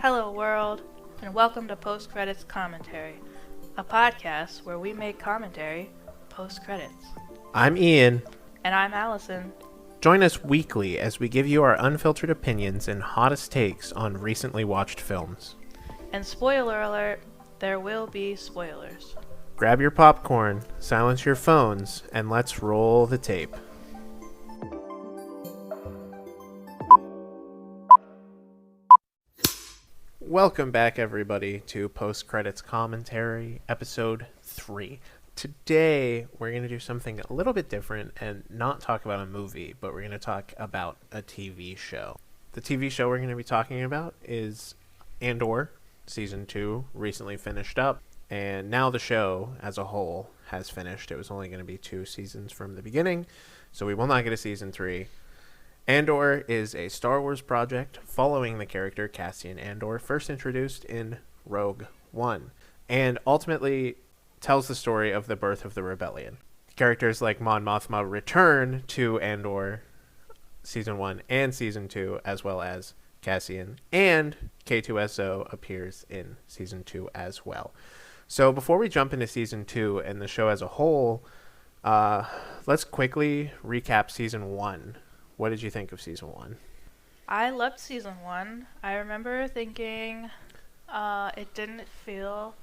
Hello, world, and welcome to Post Credits Commentary, a podcast where we make commentary post credits. I'm Ian. And I'm Allison. Join us weekly as we give you our unfiltered opinions and hottest takes on recently watched films. And spoiler alert, there will be spoilers. Grab your popcorn, silence your phones, and let's roll the tape. Welcome back, everybody, to Post Credits Commentary, Episode 3. Today, we're going to do something a little bit different and not talk about a movie, but we're going to talk about a TV show. The TV show we're going to be talking about is Andor. Season 2 recently finished up, and now the show as a whole has finished. It was only going to be 2 seasons from the beginning, so we will not get a Season 3. Andor is a Star Wars project following the character Cassian Andor, first introduced in Rogue One, and ultimately tells the story of the birth of the rebellion. Characters like Mon Mothma return to Andor Season 1 and Season 2, as well as Cassian, and K2SO appears in Season 2 as well. So before we jump into Season 2 and the show as a whole, let's quickly recap Season 1. What did you think of Season 1? I loved Season 1. I remember thinking it didn't feel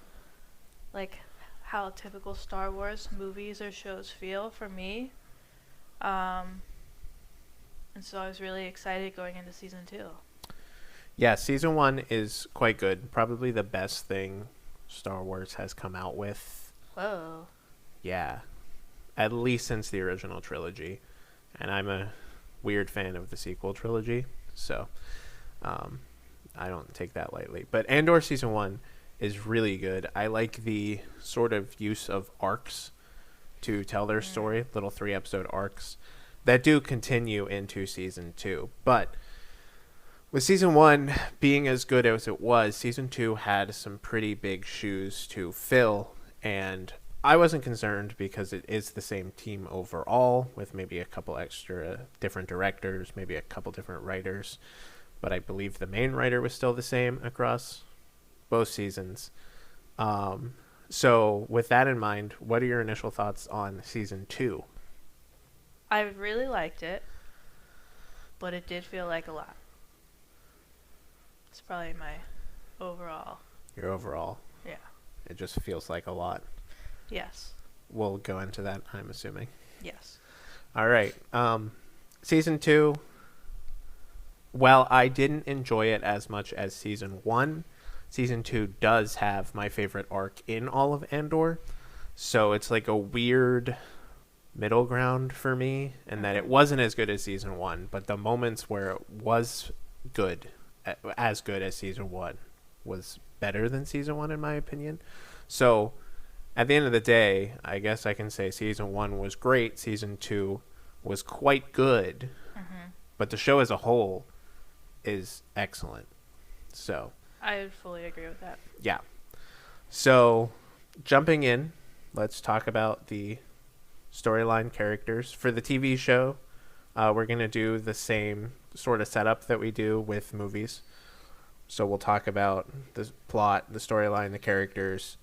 like how typical Star Wars movies or shows feel for me. And so I was really excited going into Season 2. Yeah, Season 1 is quite good. Probably the best thing Star Wars has come out with. Whoa. Yeah. At least since the original trilogy. And I'm a weird fan of the sequel trilogy, so I don't take that lightly. But Andor Season 1 is really good. I like the sort of use of arcs to tell their story, little 3-episode arcs that do continue into Season 2. But with Season 1 being as good as it was, Season 2 had some pretty big shoes to fill, and I wasn't concerned because it is the same team overall, with maybe a couple extra different directors, maybe a couple different writers, but I believe the main writer was still the same across both seasons. So with that in mind, what are your initial thoughts on Season 2? I really liked it, but it did feel like a lot. It's probably my overall. Your overall? Yeah. It just feels like a lot. Yes. We'll go into that, I'm assuming. Yes. All right. Season 2, while I didn't enjoy it as much as Season 1, Season 2 does have my favorite arc in all of Andor. So it's like a weird middle ground for me, and that it wasn't as good as Season 1, but the moments where it was good, as good as Season 1, was better than Season 1 in my opinion. So at the end of the day, I guess I can say Season 1 was great, Season 2 was quite good, but the show as a whole is excellent. So I fully agree with that. yeah. So jumping in, let's talk about the storyline characters. For the TV show, we're going to do the same sort of setup that we do with movies. So we'll talk about the plot, the storyline, the characters,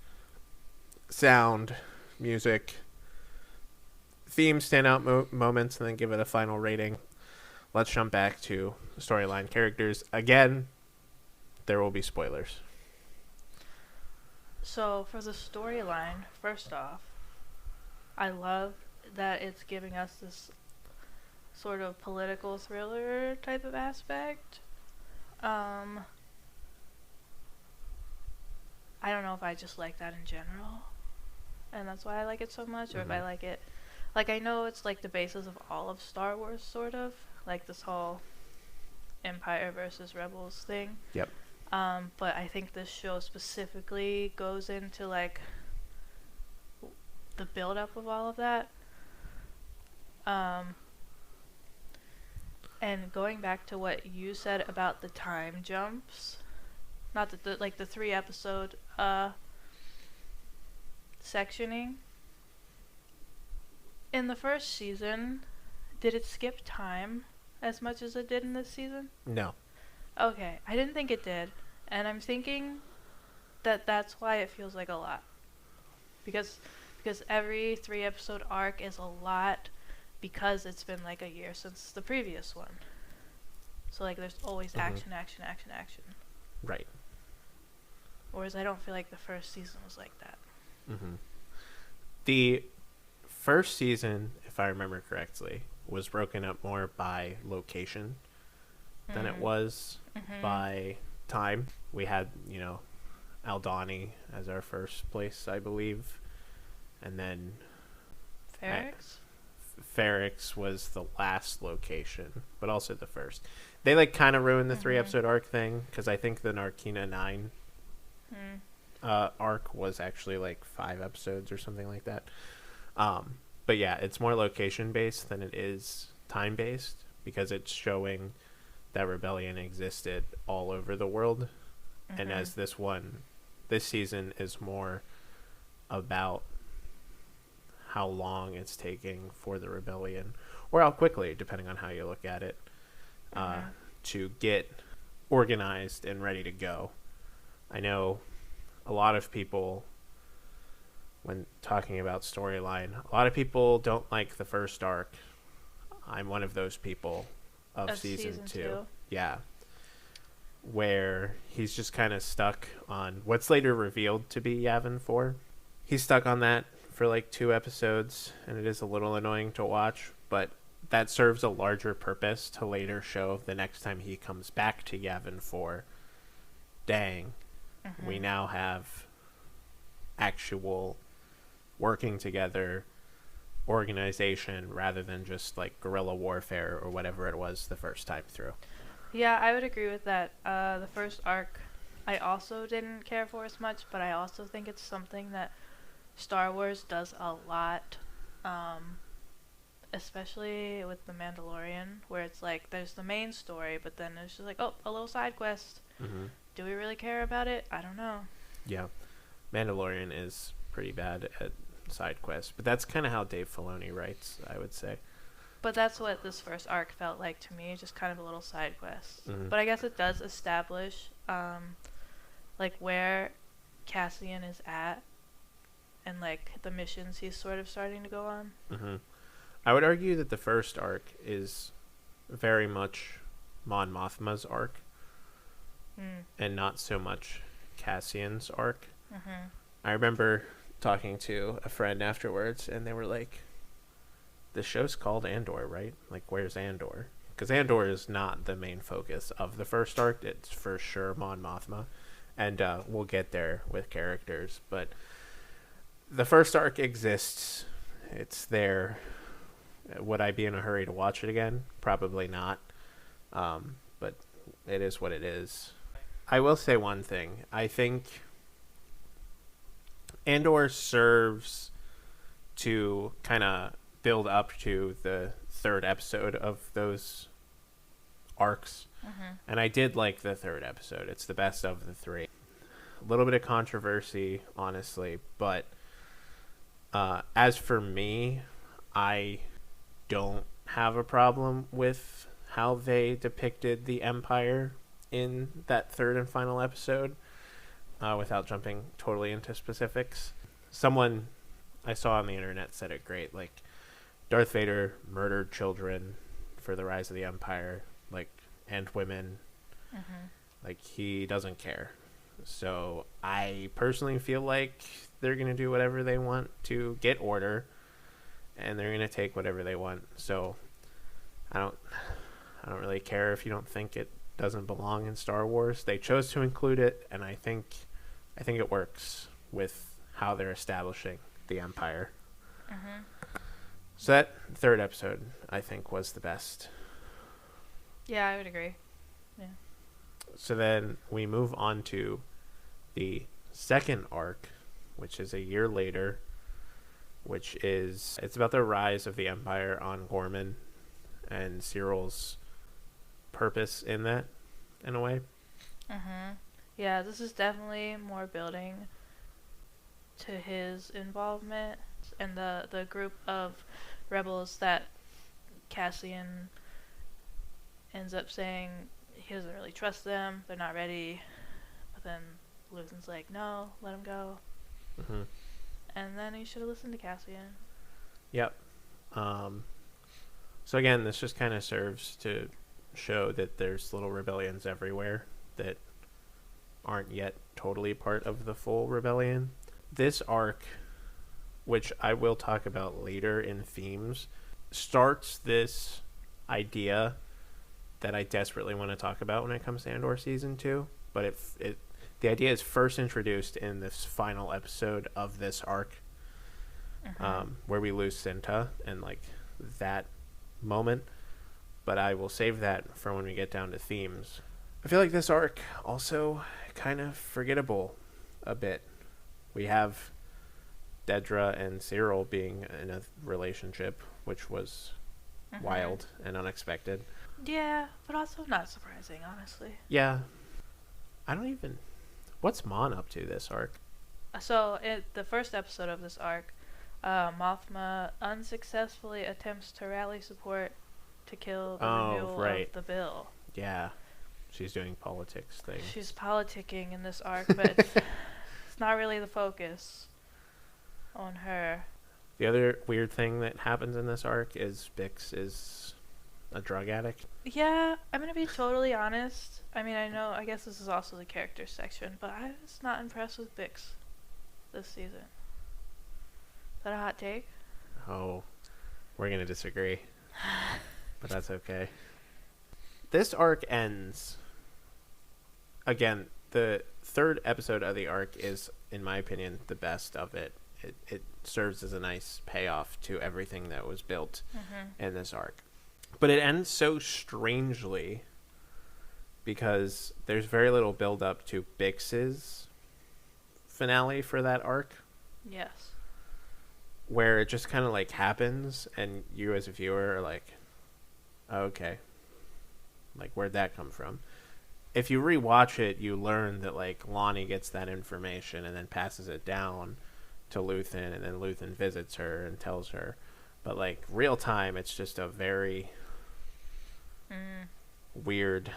sound, music, theme, standout moments, and then give it a final rating. Let's jump back to the storyline characters. Again, there will be spoilers. So for the storyline, first off, I love that it's giving us this sort of political thriller type of aspect. I don't know if I just like that in general, and that's why I like it so much, or if I like it, like, I know it's like the basis of all of Star Wars, sort of, like this whole Empire versus Rebels thing. Yep. But I think this show specifically goes into like the build-up of all of that. And going back to what you said about the time jumps, not the 3-episode sectioning. In the first season, did it skip time as much as it did in this season? No. Okay, I didn't think it did. And I'm thinking that that's why it feels like a lot. Because every 3 episode arc is a lot because it's been like a year since the previous one. So like there's always Hmm. action, action, action, action. Right. Whereas I don't feel like the first season was like that. Hmm. The first season, if I remember correctly, was broken up more by location than it Mm. was Mhm. by time. We had, Aldani as our first place, I believe, and then Ferrex? Ferrex was the last location, but also the first. They like kind of ruined the three Mhm. episode arc thing because I think the Narkina 9 Mm. arc was actually like 5 episodes or something like that. But yeah, it's more location based than it is time based because it's showing that rebellion existed all over the world. And Mhm. as this season is more about how long it's taking for the rebellion, or how quickly, depending on how you look at it, uh, Mhm. to get organized and ready to go. I know a lot of people, when talking about storyline, a lot of people don't like the first arc. I'm one of those people of Of season season 2. 2. Yeah. Where he's just kind of stuck on what's later revealed to be Yavin 4. He's stuck on that for like 2 episodes, and it is a little annoying to watch, but that serves a larger purpose to later show the next time he comes back to Yavin 4. Dang, we Mhm. now have actual working together organization rather than just like guerrilla warfare or whatever it was the first time through. Yeah, I would agree with that. The first arc I also didn't care for as much, but I also think it's something that Star Wars does a lot. Um, Especially with The Mandalorian, where it's like there's the main story, but then it's just like, oh, a little side quest. Mm-hmm. Do we really care about it? I don't know. Yeah, Mandalorian is pretty bad at side quests, but that's kind of how Dave Filoni writes, I would say. But that's what this first arc felt like to me, just kind of a little side quest. Mm-hmm. But I guess it does establish, like where Cassian is at, and like the missions he's sort of starting to go on. Mm-hmm. I would argue that the first arc is very much Mon Mothma's arc Mm. and not so much Cassian's arc. Mhm. I remember talking to a friend afterwards, and they were like, "The show's called Andor, right? Like, where's Andor?" Because Andor is not the main focus of the first arc. It's for sure Mon Mothma, and we'll get there with characters. But the first arc exists. It's there. Would I be in a hurry to watch it again? Probably not. But it is what it is. I will say one thing. I think Andor serves to kind of build up to the third episode of those arcs. Mhm. And I did like the third episode. It's the best of the three. A little bit of controversy, honestly, but as for me, I don't have a problem with how they depicted the Empire in that third and final episode, without jumping totally into specifics. Someone I saw on the internet said it great. Like, Darth Vader murdered children for the rise of the Empire, like, and women. Mhm. Like, he doesn't care. So I personally feel like they're gonna do whatever they want to get order, and they're gonna take whatever they want. So I don't, I don't really care if you don't think it doesn't belong in Star Wars. They chose to include it, and I think it works with how they're establishing the Empire. Mhm. So that third episode, I think, was the best. Yeah, I would agree. Yeah. So then we move on to the second arc, which is a year later, which is it's about the rise of the Empire on Gorman and Cyril's purpose in that, in a way. Mhm. Yeah, this is definitely more building to his involvement and the group of rebels that Cassian ends up saying he doesn't really trust them. They're not ready. But then Luthen's like, no, let him go. Mm-hmm. And then he should have listened to Cassian. Yep. So again, this just kind of serves to show that there's little rebellions everywhere that aren't yet totally part of the full rebellion. This arc, which I will talk about later in themes, starts this idea that I desperately want to talk about when it comes to Andor season 2. But the idea is first introduced in this final episode of this arc, where we lose Cinta and like that moment. But I will save that for when we get down to themes. I feel like this arc also kind of forgettable a bit. We have Dedra and Cyril being in a relationship, which was wild and unexpected. Yeah, but also not surprising, honestly. Yeah. What's Mon up to this arc? So, in the first episode of this arc, Mothma unsuccessfully attempts to rally support to kill the renewal of the bill. Yeah. She's doing politics things. She's politicking in this arc, but it's not really the focus on her. The other weird thing that happens in this arc is Bix is a drug addict. Yeah, I'm gonna be totally honest. I mean, I guess this is also the character section, but I was not impressed with Bix this season. Is that a hot take? Oh, we're gonna disagree. But that's okay. This arc ends. Again, the third episode of the arc is, in my opinion, the best of it. It serves as a nice payoff to everything that was built in this arc. But it ends so strangely because there's very little build up to Bix's finale for that arc. Yes. Where it just kind of like happens and you as a viewer are like, oh, okay. Like, where'd that come from? If you rewatch it, you learn that like Lonnie gets that information and then passes it down to Luthen, and then Luthen visits her and tells her. But like real time, it's just a very weird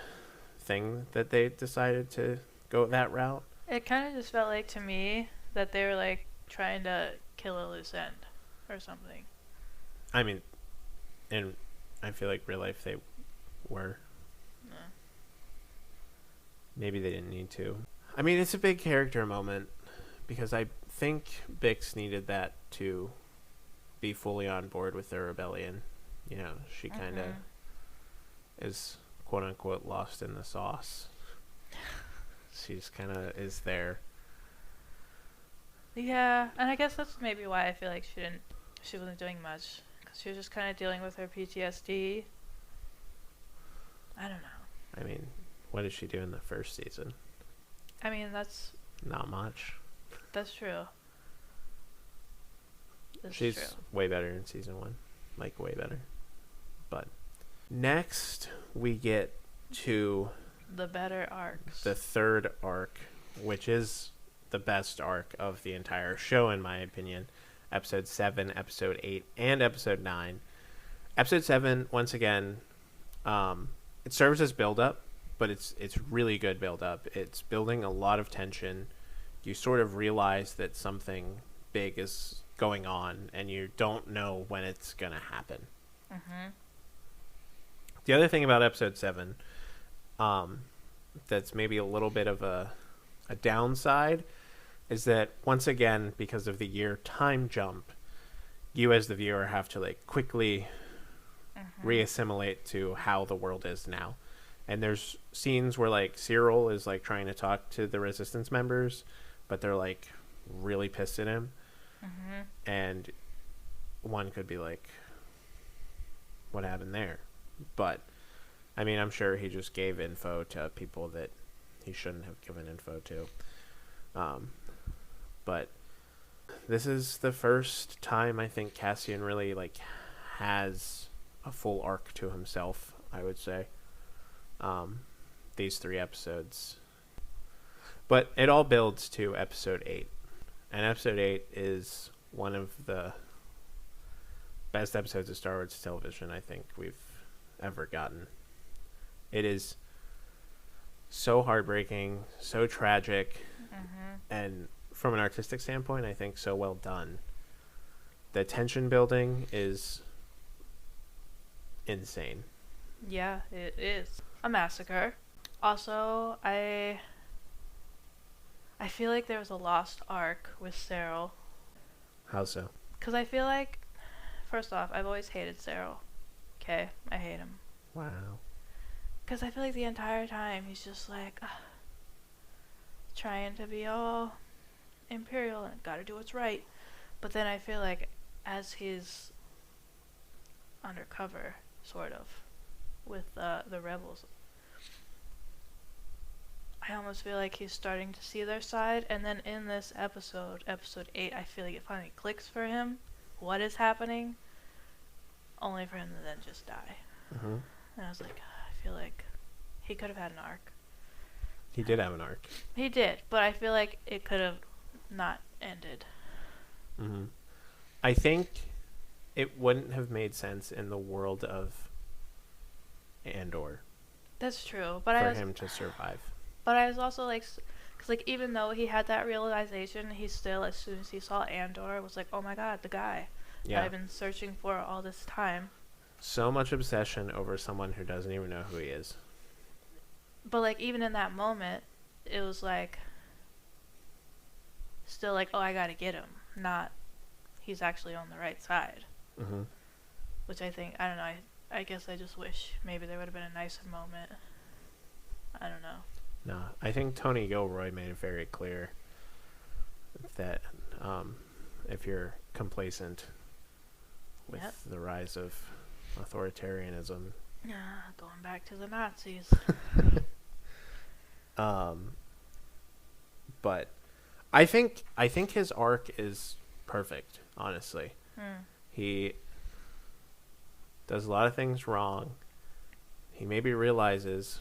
thing that they decided to go that route. It kind of just felt like to me that they were like trying to kill a loose end or something. I mean, and I feel like real life they were. No. Maybe they didn't need to. I mean, it's a big character moment because I think Bix needed that to be fully on board with the rebellion. You know, she kind of is quote unquote lost in the sauce. She's kind of is there. Yeah, and I guess that's maybe why I feel like she wasn't doing much, because she was just kind of dealing with her PTSD. I don't know. I mean, what did she do in the first season? I mean, that's not much. That's true. She's way better in season 1. Like, way better. But next, we get to the better arcs. The third arc, which is the best arc of the entire show, in my opinion. Episode 7, Episode 8, and Episode 9. Episode 7, once again, it serves as build-up, but it's really good build-up. It's building a lot of tension. You sort of realize that something big is going on, and you don't know when it's going to happen. The other thing about Episode 7, that's maybe a little bit of a downside, is that once again, because of the year time jump, you as the viewer have to like quickly reassimilate to how the world is now. And there's scenes where like Cyril is like trying to talk to the Resistance members, but they're like really pissed at him. And one could be like, what happened there? But I mean, I'm sure he just gave info to people that he shouldn't have given info to. But this is the first time I think Cassian really like has a full arc to himself, I would say. These 3 episodes. But it all builds to Episode 8. And Episode 8 is one of the best episodes of Star Wars television I think we've ever gotten. It is so heartbreaking, so tragic, Mhm. and from an artistic standpoint, I think so well done. The tension building is insane. Yeah, it is a massacre. Also, I feel like there was a lost arc with Cyril. How so? Because I feel like, first off, I've always hated Cyril. Okay? I hate him. Wow. Because I feel like the entire time he's just like, trying to be all imperial and gotta do what's right. But then I feel like as he's undercover, sort of, with the rebels, I almost feel like he's starting to see their side. And then in this episode 8, I feel like it finally clicks for him what is happening, only for him to then just die. Mm-hmm. And I was like, I feel like he could have had an arc. He did have an arc. He did, but I feel like it could have not ended. Mm-hmm. I think it wouldn't have made sense in the world of Andor That's true, but for him to survive. But I was also like, because like even though he had that realization, he still, as soon as he saw Andor, was like, oh my god, the guy that I've been searching for all this time. So much obsession over someone who doesn't even know who he is. But like even in that moment, it was like still like, oh, I gotta get him, not he's actually on the right side. Mm-hmm. Which I think, I don't know, I guess I just wish maybe there would have been a nicer moment. I don't know. No, I think Tony Gilroy made it very clear that if you're complacent with the rise of authoritarianism, going back to the Nazis. But I think his arc is perfect, honestly. He does a lot of things wrong. He maybe realizes,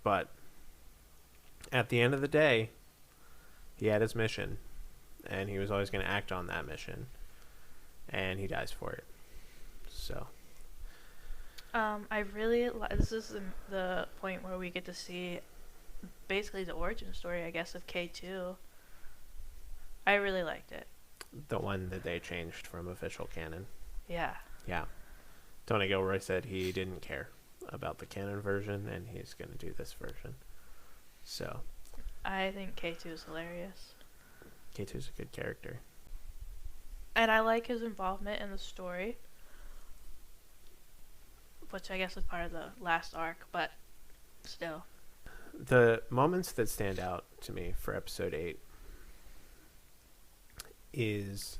but at the end of the day, he had his mission, and he was always going to act on that mission, and he dies for it. So, I really this is the point where we get to see basically the origin story, I guess, of K2. I really liked it. the one that they changed from official canon. Yeah. Yeah. Tony Gilroy said he didn't care about the canon version, and he's going to do this version. So, I think K2 is hilarious. K2's a good character. And I like his involvement in the story, which I guess is part of the last arc, but still. The moments that stand out to me for episode 8 is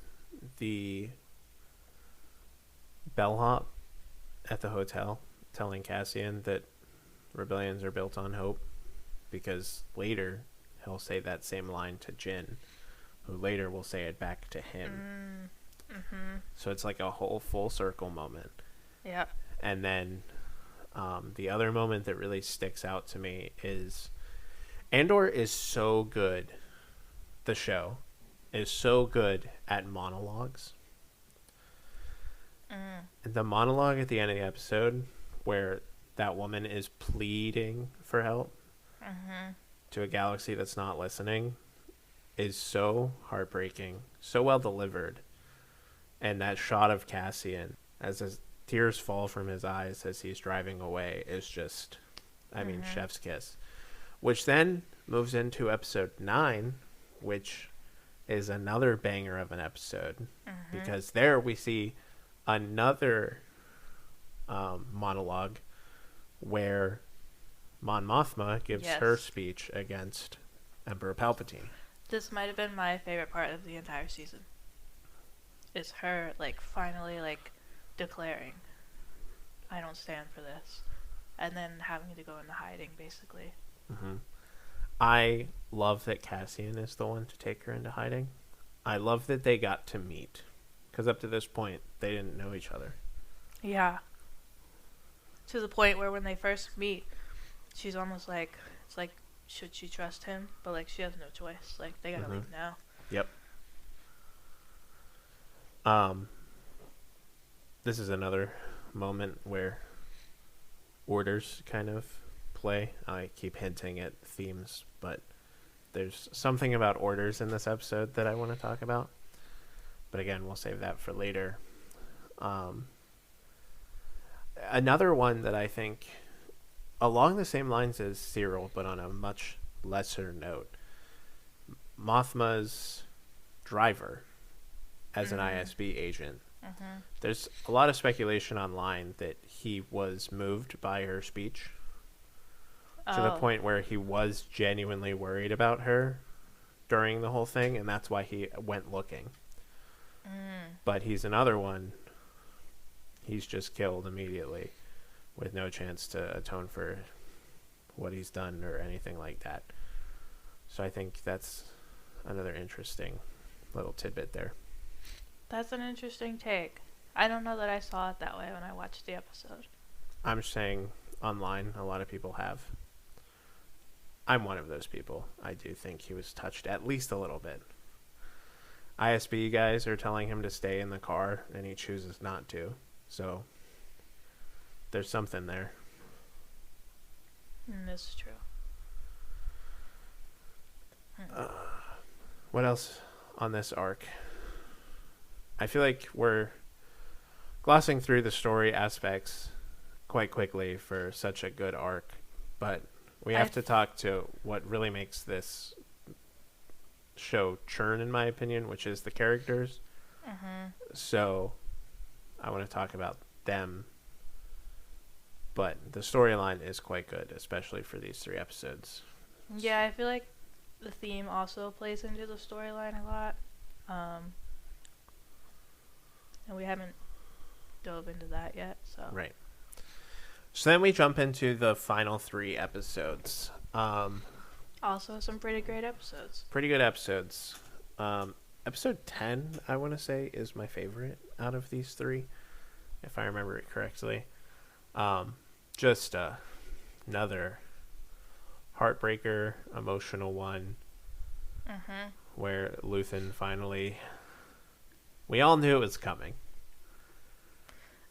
the bellhop at the hotel telling Cassian that rebellions are built on hope, because later he'll say that same line to Jin, who later will say it back to him. So it's like a whole full circle moment. Yeah. And then the other moment that really sticks out to me is Andor is so good. The show is so good at monologues. The monologue at the end of the episode where that woman is pleading for help to a galaxy that's not listening is so heartbreaking, so well delivered. And that shot of Cassian as his tears fall from his eyes as he's driving away is just, I mean, chef's kiss. Which then moves into episode 9, which is another banger of an episode. Because there we see another monologue where Mon Mothma gives her speech against Emperor Palpatine. This might have been my favorite part of the entire season. Is her, like, finally, like, declaring, I don't stand for this. And then having to go into hiding, basically. I love that Cassian is the one to take her into hiding. I love that they got to meet. Because up to this point, they didn't know each other. Yeah. To the point where when they first meet, she's almost like, it's like, should she trust him? But, like, she has no choice. Like, they gotta leave now. Yep. This is another moment where orders kind of wordplay. I keep hinting at themes, but there's something about orders in this episode that I want to talk about. But again, we'll save that for later. Another one that I think along the same lines as Cyril, but on a much lesser note, Mothma's driver as an ISB agent. Mm-hmm. There's a lot of speculation online that he was moved by her speech to the point where he was genuinely worried about her during the whole thing, and that's why he went looking. But he's another one. He's just killed immediately with no chance to atone for what he's done or anything like that. So I think that's another interesting little tidbit there. That's an interesting take. I don't know that I saw it that way when I watched the episode. I'm saying online, a lot of people have. I'm one of those people. I do think he was touched at least a little bit. ISB guys are telling him to stay in the car, and he chooses not to. So there's something there. This is true. What else on this arc? I feel like we're glossing through the story aspects quite quickly for such a good arc, but we have to talk to what really makes this show churn, in my opinion, which is the characters. So I want to talk about them, but the storyline is quite good, especially for these 3 episodes. Yeah, I feel like the theme also plays into the storyline a lot. And we haven't dove into that yet, so. Right. So then we jump into the final 3 episodes. Also some pretty great episodes. Pretty good episodes. Episode 10, I want to say, is my favorite out of these 3, if I remember it correctly. Just another heartbreaker, emotional one, where Luthen finally... We all knew it was coming.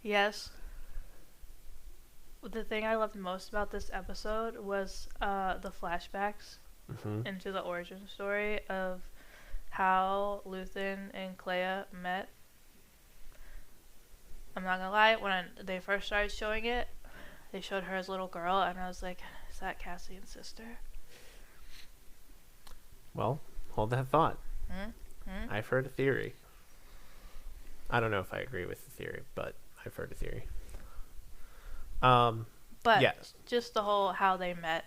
Yes. The thing I loved most about this episode was the flashbacks into the origin story of how Luthen and Clea met. I'm not gonna lie, when they first started showing it, they showed her as a little girl, and I was like, is that Cassian's sister? Well, hold that thought. I've heard a theory. I don't know if I agree with the theory, but I've heard a theory. But yes. Just the whole how they met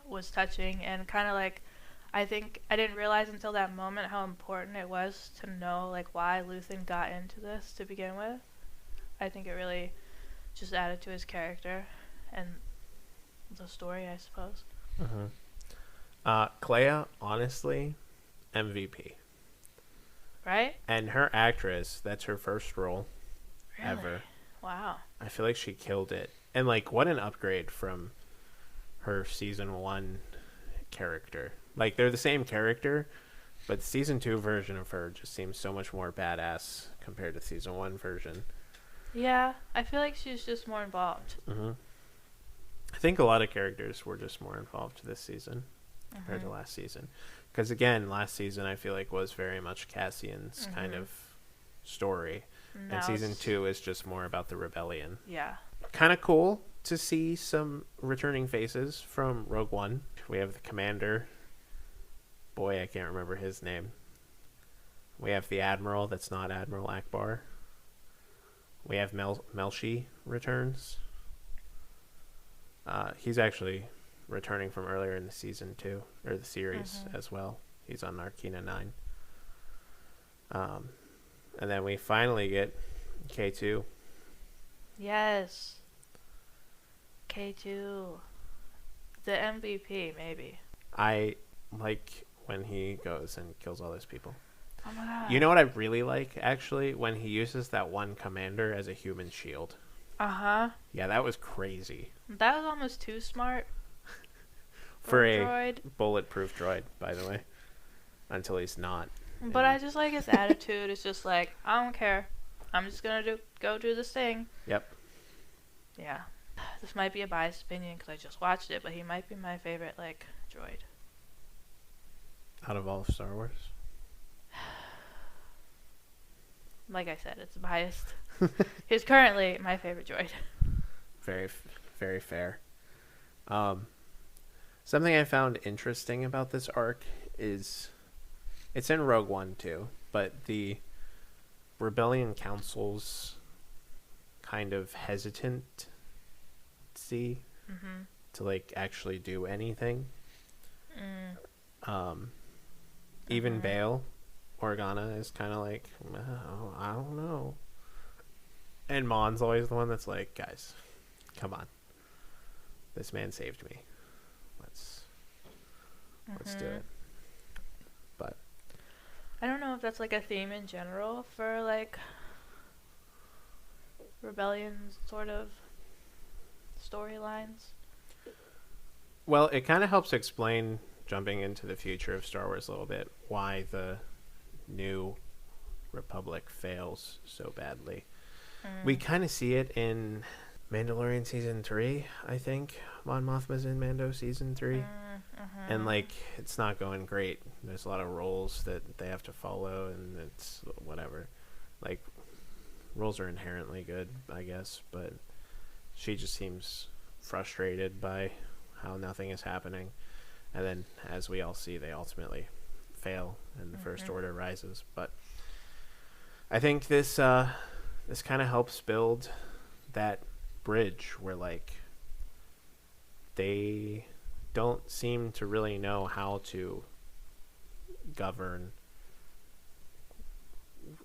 was touching, and kind of like, I think I didn't realize until that moment how important it was to know like why Luthen got into this to begin with. I think it really just added to his character and the story, I suppose. Clea, honestly, MVP. Right? And her actress, that's her first role Really? ever. Wow. I feel like she killed it. And, like, what an upgrade from her season 1 character. Like, they're the same character, but the season 2 version of her just seems so much more badass compared to season 1 version. Yeah, I feel like she's just more involved. I think a lot of characters were just more involved this season compared to last season. Because, again, last season I feel like was very much Cassian's kind of story. Now And season it's- 2 is just more about the rebellion. Yeah. Kind of cool to see some returning faces from Rogue One. We have the commander. Boy, I can't remember his name. We have the admiral that's not Admiral Akbar. We have Melshi returns. He's actually returning from earlier in the season 2, or the series as well. He's on Narkina 9. And then we finally get K2. Yes. K2. The MVP, maybe. I like when he goes and kills all those people. Oh my god. You know what I really like, actually? When he uses that one commander as a human shield. Uh-huh. Yeah, that was crazy. That was almost too smart. For a droid. bulletproof droid, by the way. Until he's not. But I just like his attitude. It's just like, I don't care. I'm just gonna go do this thing. Yep. Yeah. this might be a biased opinion because I just watched it, but he might be my favorite, like, droid. Out of all of Star Wars? Like I said, it's biased. He's currently my favorite droid. Very, very fair. Something I found interesting about this arc is it's in Rogue One too, but the Rebellion Council's kind of hesitant to like actually do anything. Even Bail Organa is kind of like, oh, I don't know. And Mon's always the one that's like, guys, come on. This man saved me. Let's do it. But I don't know if that's like a theme in general for like rebellion sort of storylines. well, it kind of helps explain, jumping into the future of Star Wars a little bit, why the new Republic fails so badly. We kind of see it in Mandalorian season 3, I think. Mon Mothma's in Mando season 3. And like, it's not going great. There's a lot of roles that they have to follow, and it's whatever. Like, roles are inherently good, I guess, but she just seems frustrated by how nothing is happening. And then, as we all see, they ultimately fail, and the First Order rises. But I think this this kind of helps build that bridge where, like, they don't seem to really know how to govern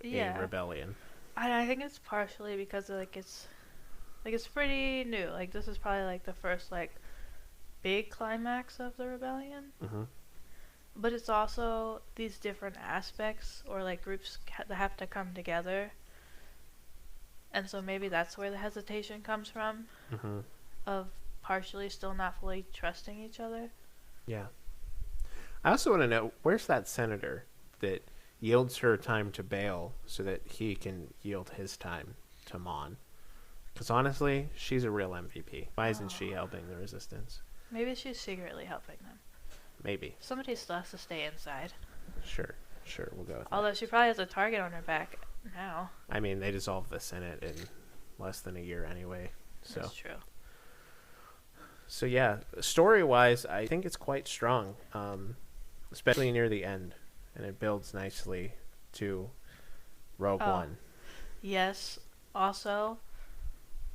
a rebellion. I think it's partially because like it's pretty new. Like, this is probably like the first like big climax of the rebellion. But it's also these different aspects or like groups that have to come together. And so maybe that's where the hesitation comes from, of partially still not fully trusting each other. Yeah. I also want to know, where's that senator that yields her time to Bail so that he can yield his time to Mon? Because honestly, she's a real MVP. Why isn't she helping the Resistance? Maybe she's secretly helping them. Maybe. Somebody still has to stay inside. Sure, we'll go with Although that. she probably has a target on her back now. I mean, they dissolved the Senate in less than a year anyway. So. That's true. So yeah, story-wise, I think it's quite strong, especially near the end, and it builds nicely to Rogue One. Yes. Also,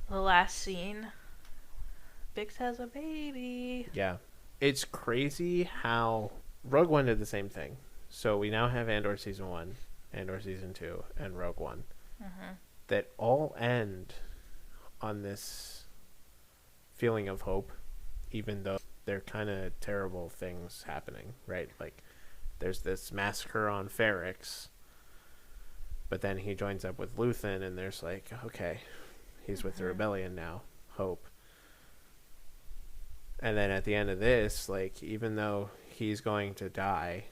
the last scene, Bix has a baby. Yeah. It's crazy how Rogue One did the same thing. So we now have Andor Season 1, Andor Season 2, and Rogue One that all end on this feeling of hope, even though they're kind of terrible things happening, right? Like, there's this massacre on Ferrix, but then he joins up with Luthen, and there's like, okay, he's with the rebellion now, hope. And then at the end of this, like, even though he's going to die,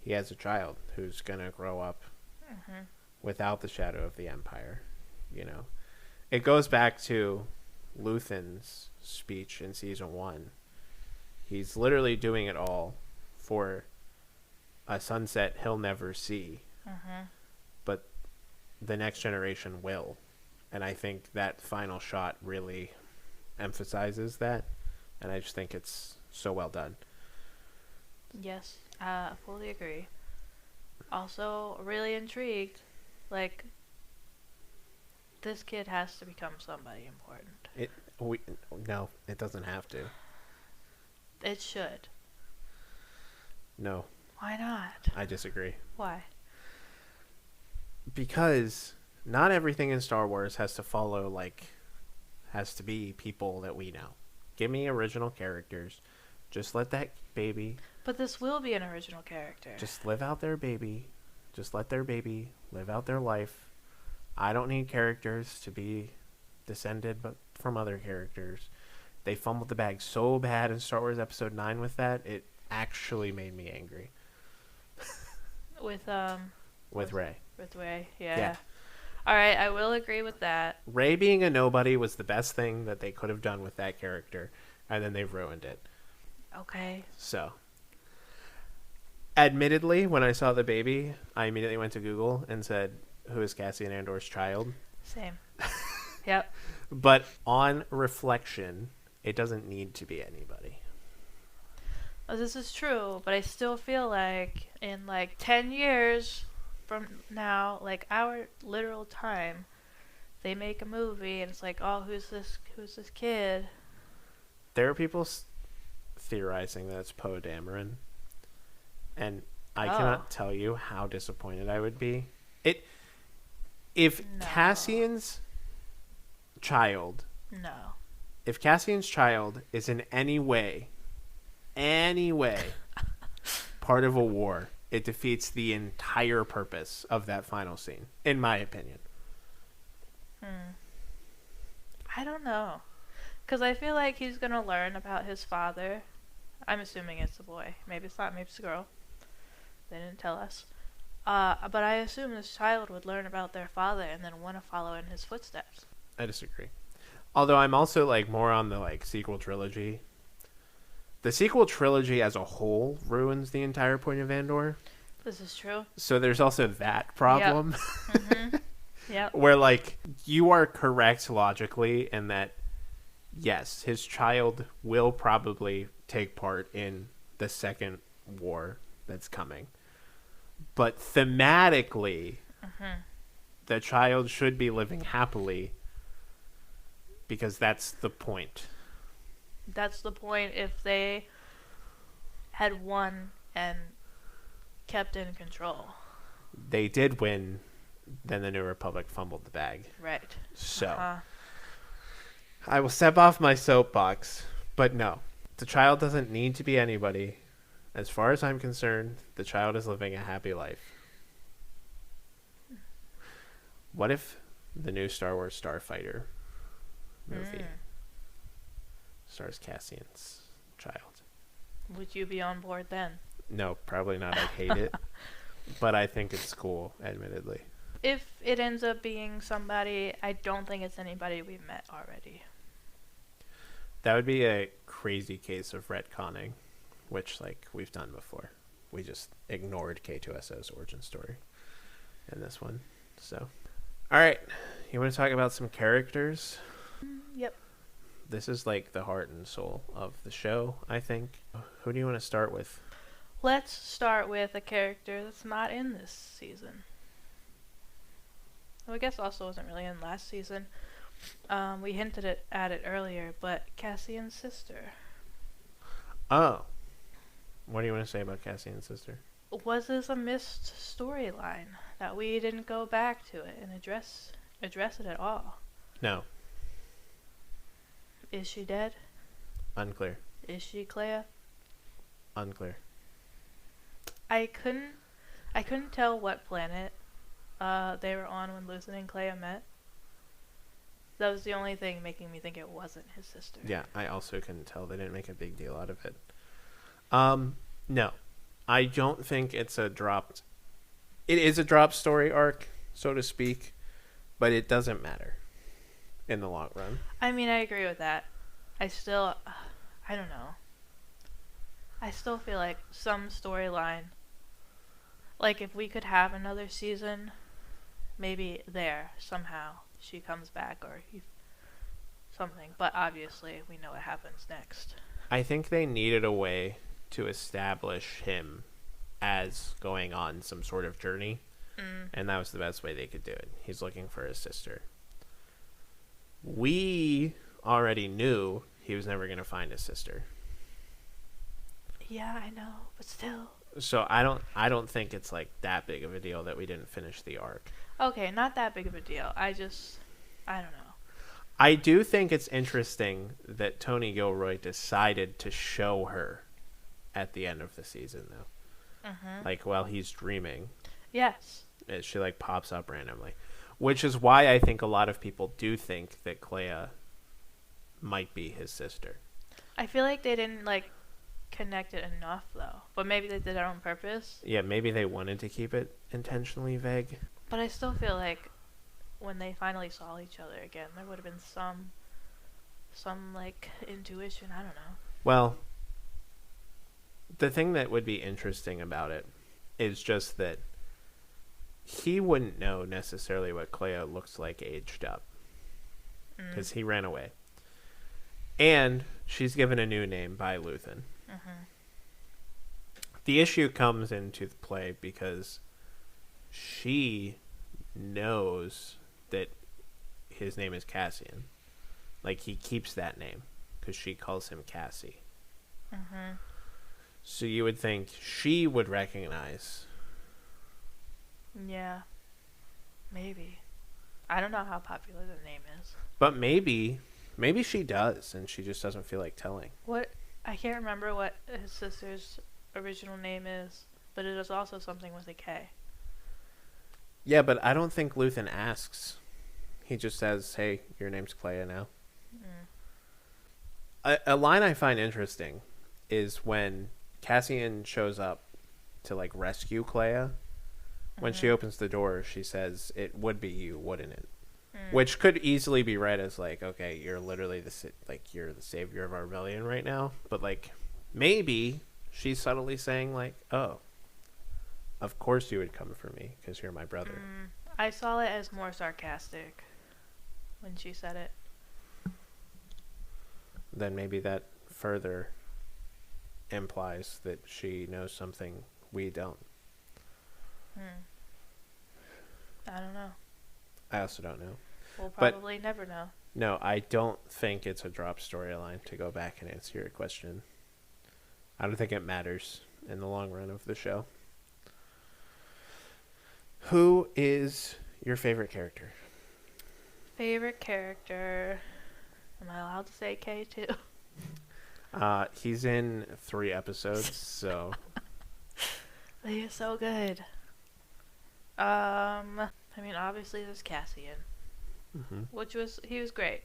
he has a child who's going to grow up without the shadow of the Empire, you know? It goes back to Luthen's speech in Season 1. He's literally doing it all for a sunset he'll never see. But the next generation will. And I think that final shot really emphasizes that. And I just think it's so well done. Yes, fully agree. Also, really intrigued. Like, this kid has to become somebody important. No, it doesn't have to. It should. No. Why not? I disagree. Why? Because not everything in Star Wars has to be people that we know. Give me original characters. Just let that baby... But this will be an original character. Just live out their baby. Just let their baby live out their life. I don't need characters to be descended from other characters. They fumbled the bag so bad in Star Wars Episode 9 with that, it actually made me angry. With Rey. With Rey, yeah. All right, I will agree with that. Rey being a nobody was the best thing that they could have done with that character, and then they've ruined it. Okay. So, admittedly, when I saw the baby, I immediately went to Google and said, "Who is Cassian Andor's child?" Same. Yep. But on reflection, it doesn't need to be anybody. Well, this is true, but I still feel like in like 10 years from now, like our literal time, they make a movie and it's like, oh, who's this kid? There are people theorizing that it's Poe Dameron, and I cannot tell you how disappointed I would be. If No. Cassian's child, No. if Cassian's child is in any way part of a war, it defeats the entire purpose of that final scene, in my opinion. I don't know. Because I feel like he's going to learn about his father. I'm assuming it's a boy. Maybe it's not. Maybe it's a girl. They didn't tell us. But I assume this child would learn about their father and then want to follow in his footsteps. I disagree. Although I'm also like more on the like sequel trilogy. The sequel trilogy as a whole ruins the entire point of Andor. This is true. So there's also that problem. Yep. Where like you are correct logically in that yes, his child will probably take part in the second war that's coming. But thematically, the child should be living happily because that's the point. That's the point if they had won and kept in control. They did win, then the New Republic fumbled the bag. Right. So, I will step off my soapbox, but no. The child doesn't need to be anybody. As far as I'm concerned, the child is living a happy life. What if the new Star Wars Starfighter movie stars Cassian's child? Would you be on board then? No, probably not. I'd hate it. But I think it's cool, admittedly. If it ends up being somebody, I don't think it's anybody we've met already. That would be a crazy case of retconning, which, like, we've done before. We just ignored K2SO's origin story in this one. So, all right. You want to talk about some characters? Yep. This is, like, the heart and soul of the show, I think. Who do you want to start with? Let's start with a character that's not in this season. Well, I guess also wasn't really in last season. We hinted at it earlier, but Cassian's sister. Oh. What do you want to say about Cassian's sister? Was this a missed storyline that we didn't go back to it and address it at all? No. Is she dead? Unclear. Is she Clea? Unclear. I couldn't tell what planet they were on when Lucen and Clea met. That was the only thing making me think it wasn't his sister. Yeah, I also couldn't tell. They didn't make a big deal out of it. No. I don't think it's a dropped... It is a drop story arc, so to speak, but it doesn't matter in the long run. I mean, I agree with that. I don't know. I still feel like some storyline, like if we could have another season, maybe there, somehow, she comes back or something. But obviously, we know what happens next. I think they needed a way to establish him as going on some sort of journey, and that was the best way they could do it. He's looking for his sister. We already knew he was never going to find his sister. Yeah, I know, but still. So I don't think it's like that big of a deal that we didn't finish the arc. Okay, not that big of a deal. I don't know. I do think it's interesting that Tony Gilroy decided to show her at the end of the season, though. Like, while he's dreaming. Yes. She, like, pops up randomly. Which is why I think a lot of people do think that Clea might be his sister. I feel like they didn't, like, connect it enough, though. But maybe they did it on purpose. Yeah, maybe they wanted to keep it intentionally vague. But I still feel like when they finally saw each other again, there would have been some like intuition. I don't know. Well, the thing that would be interesting about it is just that he wouldn't know necessarily what Clea looks like aged up because he ran away. And she's given a new name by Luthen. Mm-hmm. The issue comes into play because she knows that his name is Cassian. Like, he keeps that name because she calls him Cassie. Mm-hmm. So you would think she would recognize. Yeah. Maybe. I don't know how popular the name is. But maybe she does, and she just doesn't feel like telling. What? I can't remember what his sister's original name is, but it is also something with a K. Yeah, but I don't think Luthen asks. He just says, hey, your name's Clea now. A line I find interesting is when Cassian shows up to, like, rescue Clea. When she opens the door, she says, it would be you, wouldn't it? Which could easily be read as, like, okay, you're literally you're the savior of our rebellion right now. But, like, maybe she's subtly saying, like, oh, of course you would come for me because you're my brother. I saw it as more sarcastic when she said it. Then maybe that further implies that she knows something we don't. I don't know. I also don't know. We'll probably never know. No, I don't think it's a drop storyline, to go back and answer your question. I don't think it matters in the long run of the show. Who is your favorite character? Favorite character. Am I allowed to say K too? He's in 3 episodes, so. He is so good. I mean, obviously there's Cassian, he was great.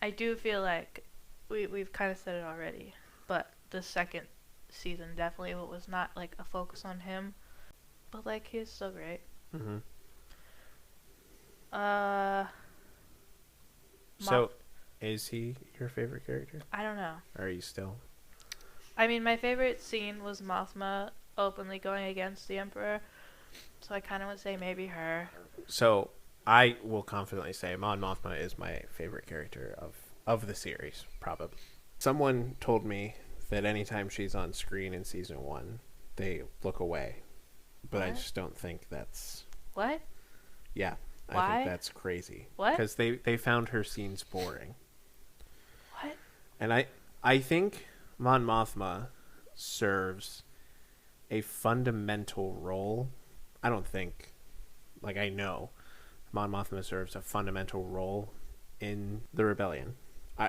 I do feel like we've kind of said it already, but the second season definitely was not like a focus on him, but like he's so great. So, is he your favorite character? I don't know. Or are you still? I mean, my favorite scene was Mothma openly going against the Emperor, so I kind of would say maybe her. So, I will confidently say Mon Mothma is my favorite character of the series, probably. Someone told me that anytime she's on screen in season 1, they look away. But What? I just don't think that's... What? Yeah. Why? I think that's crazy. What? Because they found her scenes boring. What? And I think Mon Mothma serves a fundamental role. I don't think, like, I know Mon Mothma serves a fundamental role in the rebellion.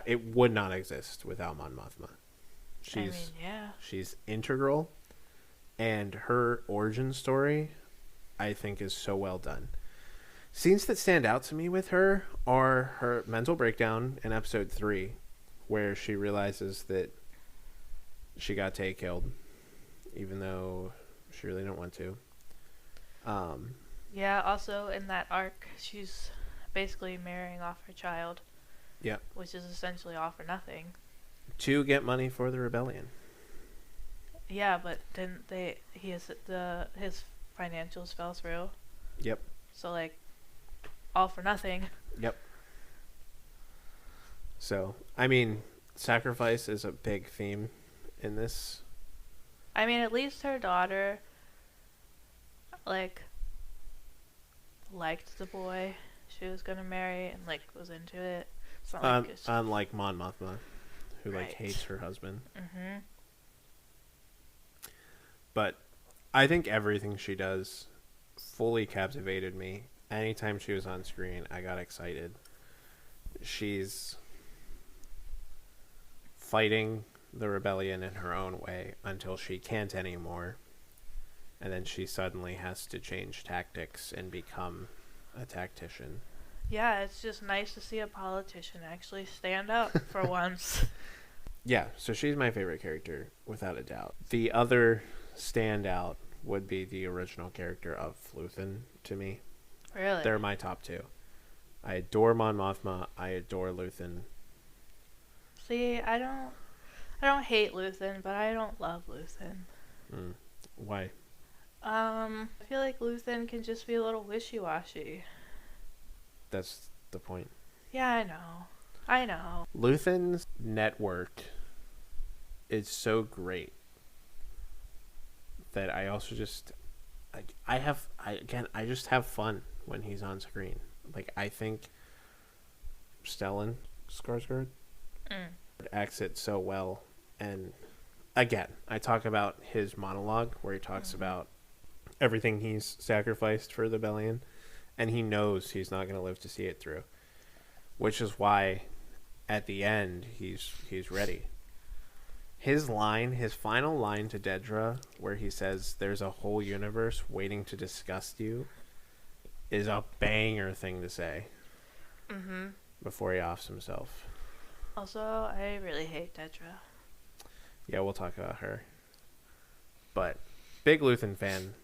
It would not exist without Mon Mothma. She's integral, and her origin story, I think, is so well done. Scenes that stand out to me with her are her mental breakdown in episode 3, where she realizes that she got Tay killed, even though she really didn't want to. Yeah, also in that arc, she's basically marrying off her child. Yeah. Which is essentially all for nothing. To get money for the rebellion. Yeah, but didn't his financials fell through. Yep. So, like, all for nothing. Yep. So, I mean, sacrifice is a big theme in this. I mean, at least her daughter, like, liked the boy she was gonna marry and, like, was into it. It's not like it's... Unlike Mon Mothma, who, Right. like, hates her husband. Mm-hmm. But I think everything she does fully captivated me. Anytime she was on screen, I got excited. She's fighting the rebellion in her own way until she can't anymore. And then she suddenly has to change tactics and become a tactician. Yeah, it's just nice to see a politician actually stand up for once. Yeah, so she's my favorite character, without a doubt. The other standout would be the original character of Luthen to me. Really? They're my top two. I adore Mon Mothma. I adore Luthen. See, I don't hate Luthen, but I don't love Luthen. Mm. Why? I feel like Luthen can just be a little wishy-washy. That's the point. Yeah, I know. I know. Luthen's network is so great that I also just I just have fun when he's on screen. Like I think Stellan Skarsgård acts it so well, and again, I talk about his monologue where he talks about everything he's sacrificed for the Rebellion, and he knows he's not going to live to see it through, which is why at the end he's ready. His final line to Dedra, where he says, "There's a whole universe waiting to disgust you," is a banger thing to say. Mm-hmm. Before he offs himself. Also, I really hate Dedra. Yeah, we'll talk about her. But big Luthen fan.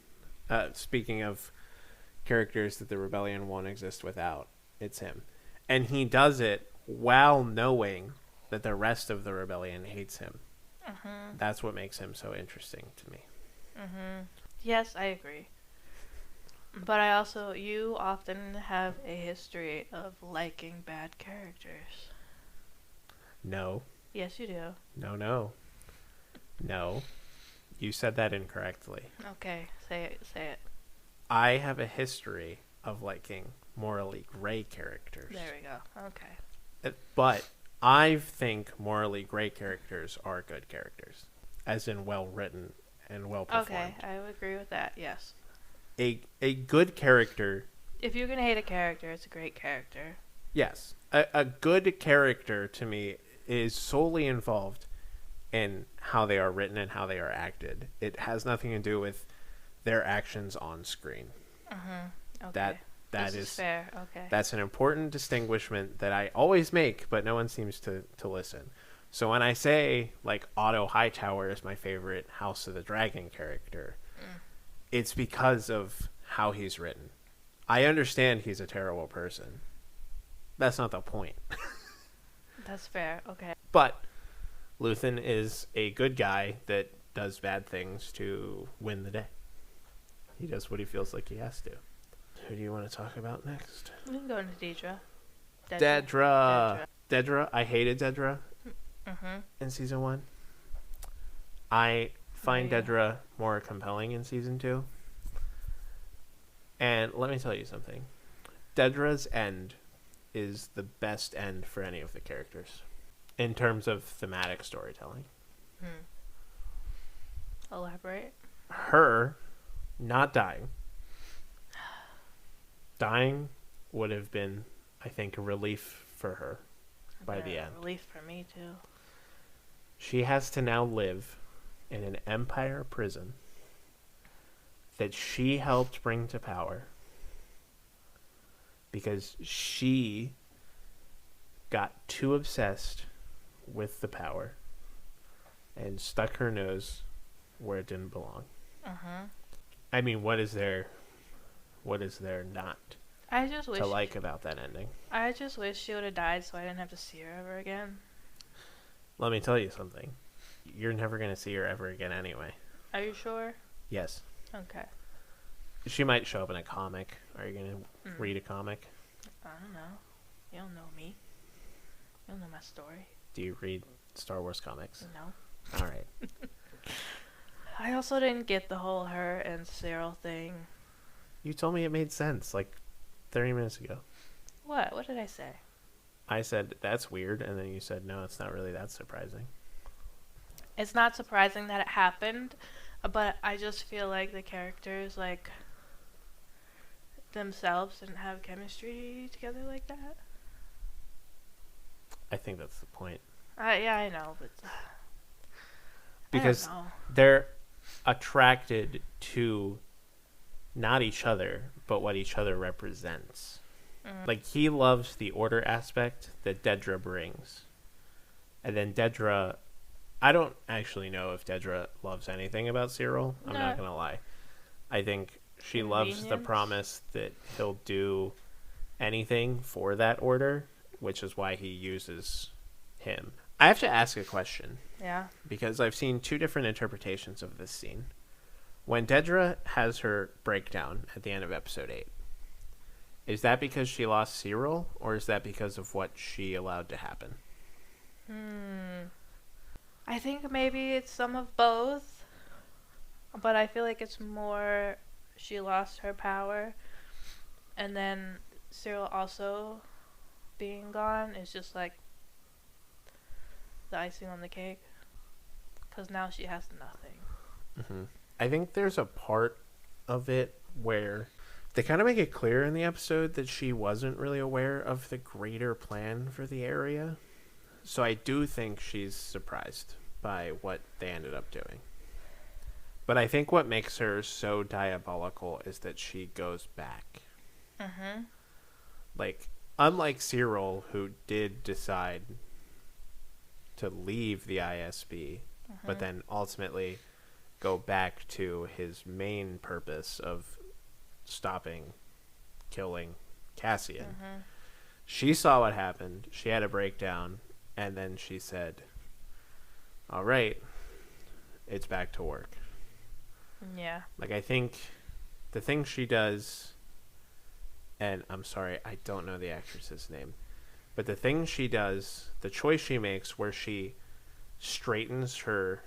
Speaking of characters that the Rebellion won't exist without, it's him, and he does it while knowing that the rest of the Rebellion hates him. Mm-hmm. That's what makes him so interesting to me. Mm-hmm. Yes, I agree. But you often have a history of liking bad characters. No. Yes, you do. No. You said that incorrectly. Okay, say it. I have a history of liking morally gray characters. There we go. Okay. But I think morally gray characters are good characters, as in well written and well performed. Okay, I would agree with that. Yes. A good character. If you're gonna hate a character, it's a great character. Yes, a good character to me is solely involved in how they are written and how they are acted. It has nothing to do with their actions on screen. Mm-hmm. Okay. That is fair. Okay. That's an important distinguishment that I always make, but no one seems to listen. So when I say like Otto Hightower is my favorite House of the Dragon character, it's because of how he's written. I understand he's a terrible person. That's not the point. That's fair. Okay. But Luthen is a good guy that does bad things to win the day. He does what he feels like he has to. Who do you want to talk about next? We can go into Dedra. Dedra. I hated Dedra in season 1. I find Dedra more compelling in season 2. And let me tell you something. Dedra's end is the best end for any of the characters in terms of thematic storytelling. Elaborate. Her not dying. Dying would have been, I think, a relief for her by the end. Relief for me, too. She has to now live in an Empire prison that she helped bring to power because she got too obsessed with the power and stuck her nose where it didn't belong. I mean, what is there not to like about that ending? I just wish she would have died so I didn't have to see her ever again. Let me tell you something. You're never going to see her ever again anyway. Are you sure? Yes. Okay. She might show up in a comic. Are you going to read a comic? I don't know. You don't know me. You don't know my story. Do you read Star Wars comics? No. All right. I also didn't get the whole her and Cyril thing. You told me it made sense like 30 minutes ago. What? What did I say? I said, that's weird, and then you said, no, it's not really that surprising. It's not surprising that it happened, but I just feel like the characters, like, themselves didn't have chemistry together like that. I think that's the point. Yeah, I know, but... Because they're attracted to not each other, but what each other represents. Like, he loves the order aspect that Dedra brings. And then Dedra... I don't actually know if Dedra loves anything about Cyril. I'm not going to lie. I think she loves the Convenience. promise that he'll do anything for that order, which is why he uses him. I have to ask a question Yeah. because I've seen two different interpretations of this scene. When Dedra has her breakdown at the end of episode 8, is that because she lost Cyril, or is that because of what she allowed to happen? I think maybe it's some of both, but I feel like it's more she lost her power, and then Cyril also being gone is just like the icing on the cake, because now she has nothing. Mm-hmm. I think there's a part of it where they kind of make it clear in the episode that she wasn't really aware of the greater plan for the area. So I do think she's surprised by what they ended up doing. But I think what makes her so diabolical is that she goes back. Mm-hmm. Like, unlike Cyril, who did decide to leave the ISB, but then ultimately go back to his main purpose of stopping, killing Cassian. She saw what happened. She had a breakdown, and then she said, all right, it's back to work. Yeah. Like, I think the thing she does, and I'm sorry, I don't know the actress's name, but the thing she does, the choice she makes where she straightens her,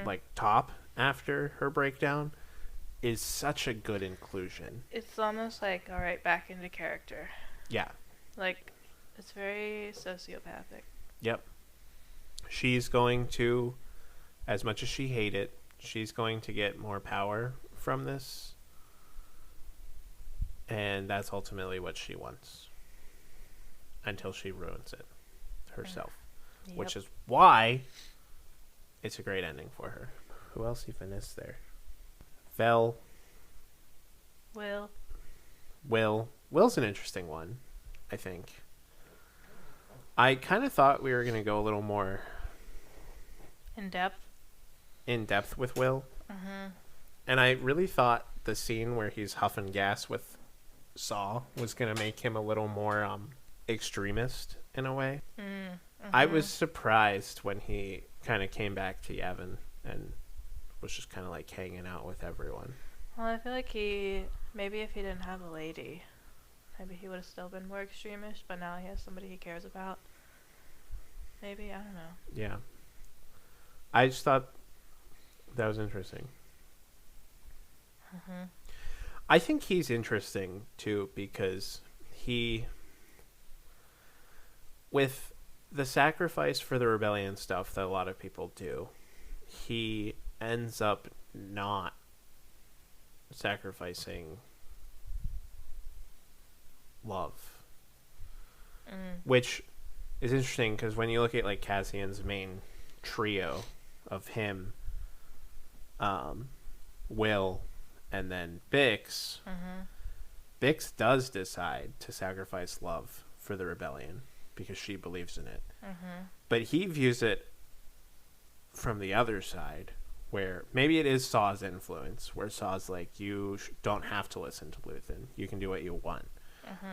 like, top after her breakdown is such a good inclusion. It's almost like, all right, back into character. Yeah. Like, it's very sociopathic. Yep. She's going to, as much as she hated it, she's going to get more power from this. And that's ultimately what she wants. Until she ruins it herself. Yep. Which is why it's a great ending for her. Who else even is there? Vel. Will. Will's an interesting one, I think. I kind of thought we were going to go a little more In depth. in depth with Will. And I really thought the scene where he's huffing gas with Saw was going to make him a little more extremist in a way. I was surprised when he kind of came back to Yavin and was just kind of like hanging out with everyone. Well, I feel like maybe if he didn't have a lady, maybe he would have still been more extremist, but now he has somebody he cares about. Maybe, I don't know. Yeah. I just thought that was interesting. I think he's interesting, too, because with the sacrifice for the rebellion stuff that a lot of people do, he ends up not sacrificing love. Which is interesting because when you look at like Cassian's main trio of him, Will, and then Bix, Bix does decide to sacrifice love for the rebellion because she believes in it. But he views it from the other side, where maybe it is Saw's influence, where Saw's like, you don't have to listen to Luthen. You can do what you want.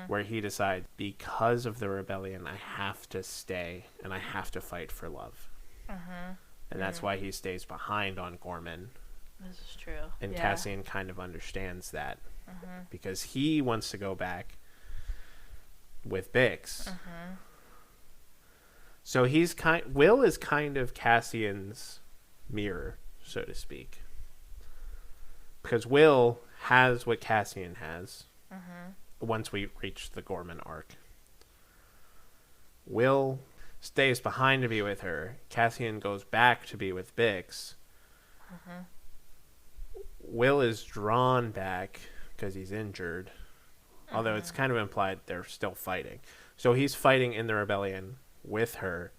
Where he decides, because of the rebellion, I have to stay and I have to fight for love. And that's why he stays behind on Gorman. This is true. And yeah. Cassian kind of understands that because he wants to go back with Bix. So Will is kind of Cassian's mirror, so to speak. Because Will has what Cassian has once we reach the Gorman arc. Will stays behind to be with her. Cassian goes back to be with Bix. Will is drawn back because he's injured. Although it's kind of implied they're still fighting. So he's fighting in the rebellion with her.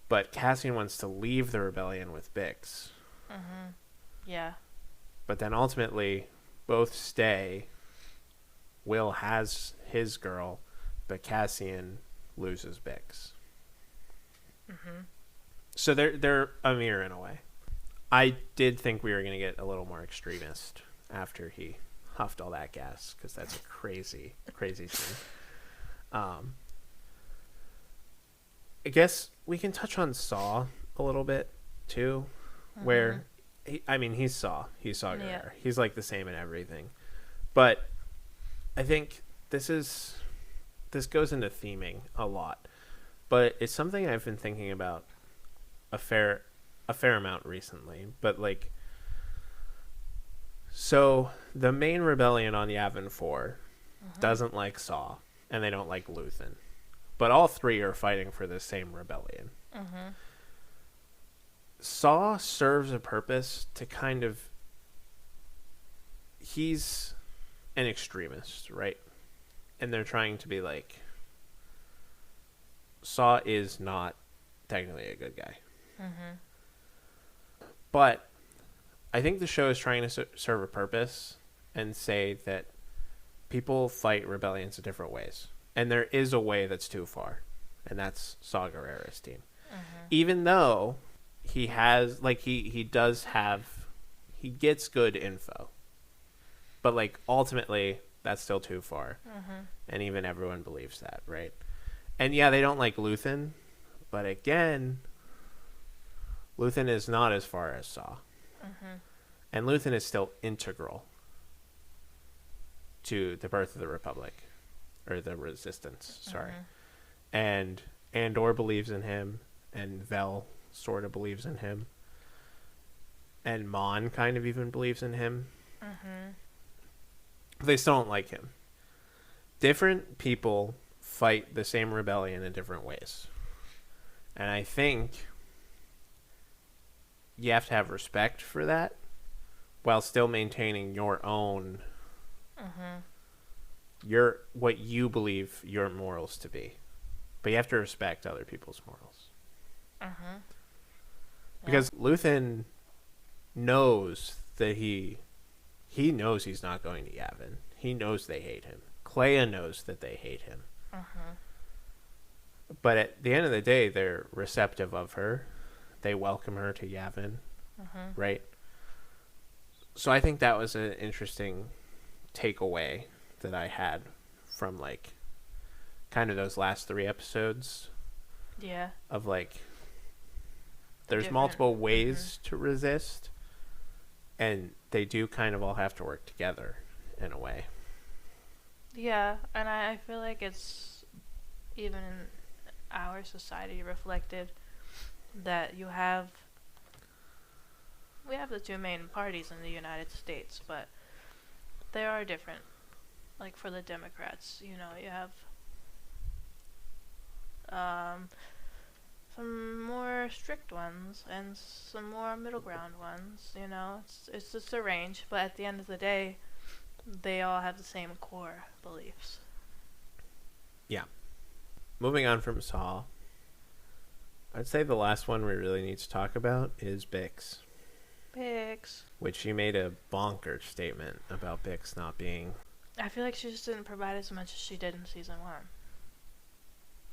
But Cassian wants to leave the rebellion with Bix. Yeah. But then ultimately, both stay. Will has his girl, but Cassian loses Bix. So they're a mirror in a way. I did think we were going to get a little more extremist after he huffed all that gas, because that's a crazy, crazy scene. I guess we can touch on Saw a little bit too, where he's Saw Gerrera. Yeah. He's like the same in everything, but I think this goes into theming a lot, but it's something I've been thinking about a fair amount recently. But like, so the main rebellion on Yavin 4 doesn't like Saw, and they don't like Luthen. But all three are fighting for the same rebellion. Saw serves a purpose to kind of... He's an extremist, right? And they're trying to be like... Saw is not technically a good guy. But I think the show is trying to serve a purpose and say that people fight rebellions in different ways. And there is a way that's too far. And that's Saw Gerrera's team. Even though he has, like, he does have, he gets good info. But, like, ultimately, that's still too far. And even everyone believes that, right? And, yeah, they don't like Luthen. But, again, Luthen is not as far as Saw. And Luthen is still integral to the birth of the Republic. Or the Resistance, sorry. And Andor believes in him, and Vel sort of believes in him, and Mon kind of even believes in him. But they still don't like him. Different people fight the same rebellion in different ways. And I think you have to have respect for that while still maintaining your own... what you believe your morals to be, but you have to respect other people's morals. Because Luthen knows that he knows he's not going to Yavin. He knows they hate him. Clea knows that they hate him. But at the end of the day, they're receptive of her. They welcome her to Yavin, right? So I think that was an interesting takeaway that I had from, like, kind of those last 3 episodes. Yeah. Of, like, there's multiple ways to resist, and they do kind of all have to work together in a way. Yeah, and I feel like it's even in our society reflected that we have the 2 main parties in the United States, but they are different. Like, for the Democrats, you have some more strict ones and some more middle ground ones, It's just a range, but at the end of the day, they all have the same core beliefs. Yeah. Moving on from Saw, I'd say the last one we really need to talk about is Bix. Bix. Which she made a bonkers statement about Bix not being... I feel like she just didn't provide as much as she did in season 1.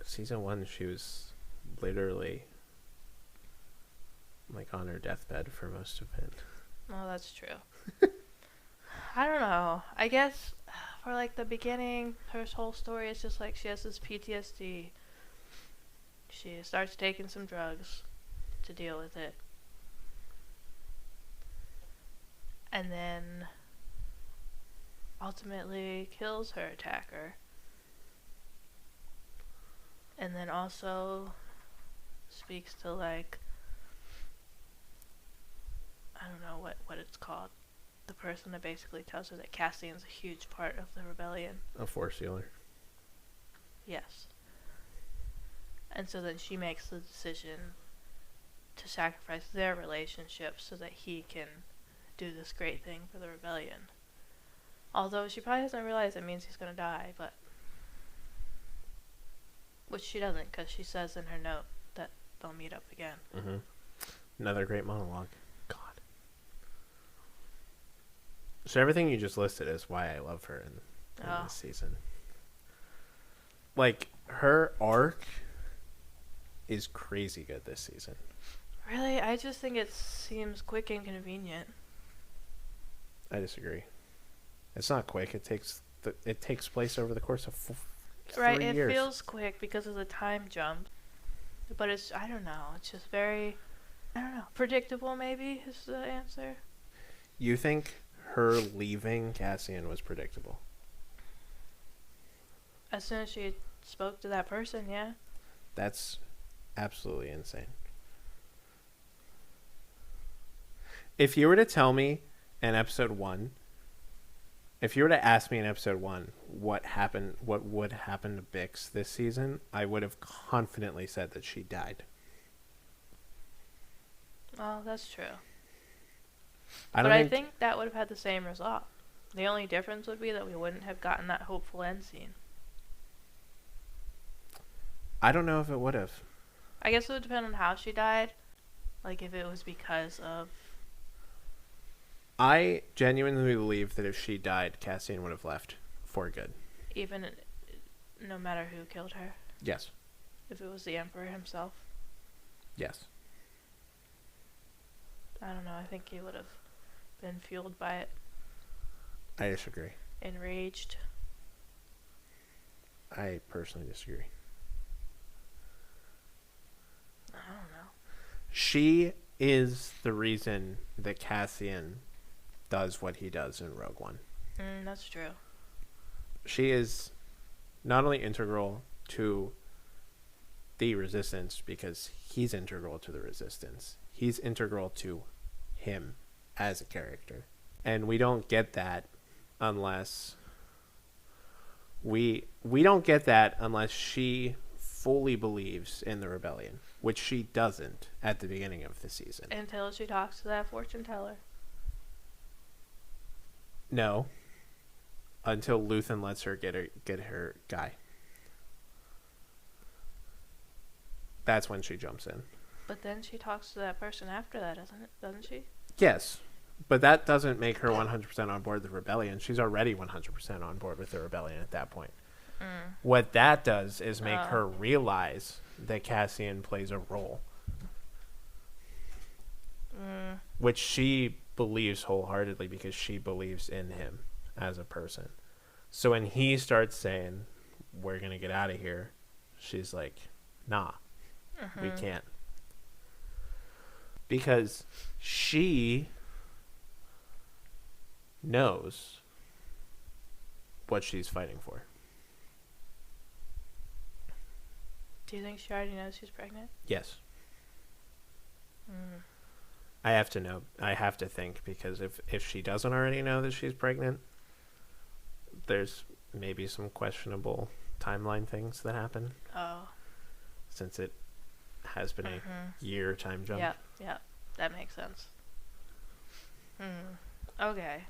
Season 1, she was literally, like, on her deathbed for most of it. Well, that's true. I don't know. I guess for, like, the beginning, her whole story is just like she has this PTSD. She starts taking some drugs to deal with it. And then ultimately kills her attacker. And then also speaks to, like, I don't know what it's called. The person that basically tells her that Cassian's a huge part of the rebellion. A Force healer. Yes. And so then she makes the decision to sacrifice their relationship so that he can do this great thing for the rebellion. Although she probably doesn't realize it means he's going to die, but... Which she doesn't, because she says in her note that they'll meet up again. Mm-hmm. Another great monologue. God. So everything you just listed is why I love her in this season. Like, her arc is crazy good this season. Really? I just think it seems quick and convenient. I disagree. It's not quick. It takes place over the course of Right, 3 it years. feels quick because of the time jump. But it's, I don't know, it's just very, I don't know, predictable maybe is the answer. You think her leaving Cassian was predictable? As soon as she spoke to that person, yeah. That's absolutely insane. If you were to tell me in episode 1, if you were to ask me in episode 1 what would happen to Bix this season, I would have confidently said that she died. Well, that's true. But I think that would have had the same result. The only difference would be that we wouldn't have gotten that hopeful end scene. I don't know if it would have. I guess it would depend on how she died. Like, if it was because of... I genuinely believe that if she died, Cassian would have left for good. Even no matter who killed her. Yes. If it was the Emperor himself. Yes. I don't know, I think he would have been fueled by it. I disagree. Enraged. I personally disagree. I don't know. She is the reason that Cassian does what he does in Rogue One. That's true. She is not only integral to the Resistance because he's integral to the Resistance. He's integral to him as a character. And we don't get that unless we don't get that unless she fully believes in the rebellion, which she doesn't at the beginning of the season. Until she talks to that fortune teller. No. Until Luthen lets her get her guy. That's when she jumps in. But then she talks to that person after that, doesn't she? Yes. But that doesn't make her 100% on board with the rebellion. She's already 100% on board with the rebellion at that point. What that does is make her realize that Cassian plays a role. Which she believes wholeheartedly because she believes in him as a person. So when he starts saying, we're going to get out of here, she's like, nah, we can't. Because she knows what she's fighting for. Do you think she already knows she's pregnant? Yes. I have to know. I have to think, because if she doesn't already know that she's pregnant, there's maybe some questionable timeline things that happen. Oh. Since it has been a year time jump. Yeah. That makes sense. Okay.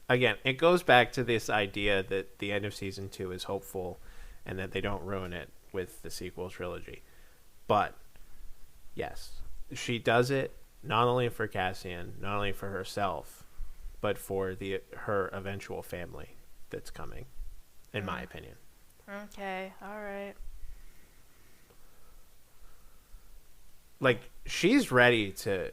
Again, it goes back to this idea that the end of season 2 is hopeful and that they don't ruin it with the sequel trilogy. But, yes, she does it not only for Cassian, not only for herself, but for her eventual family that's coming, in my opinion. Okay, alright. Like, she's ready to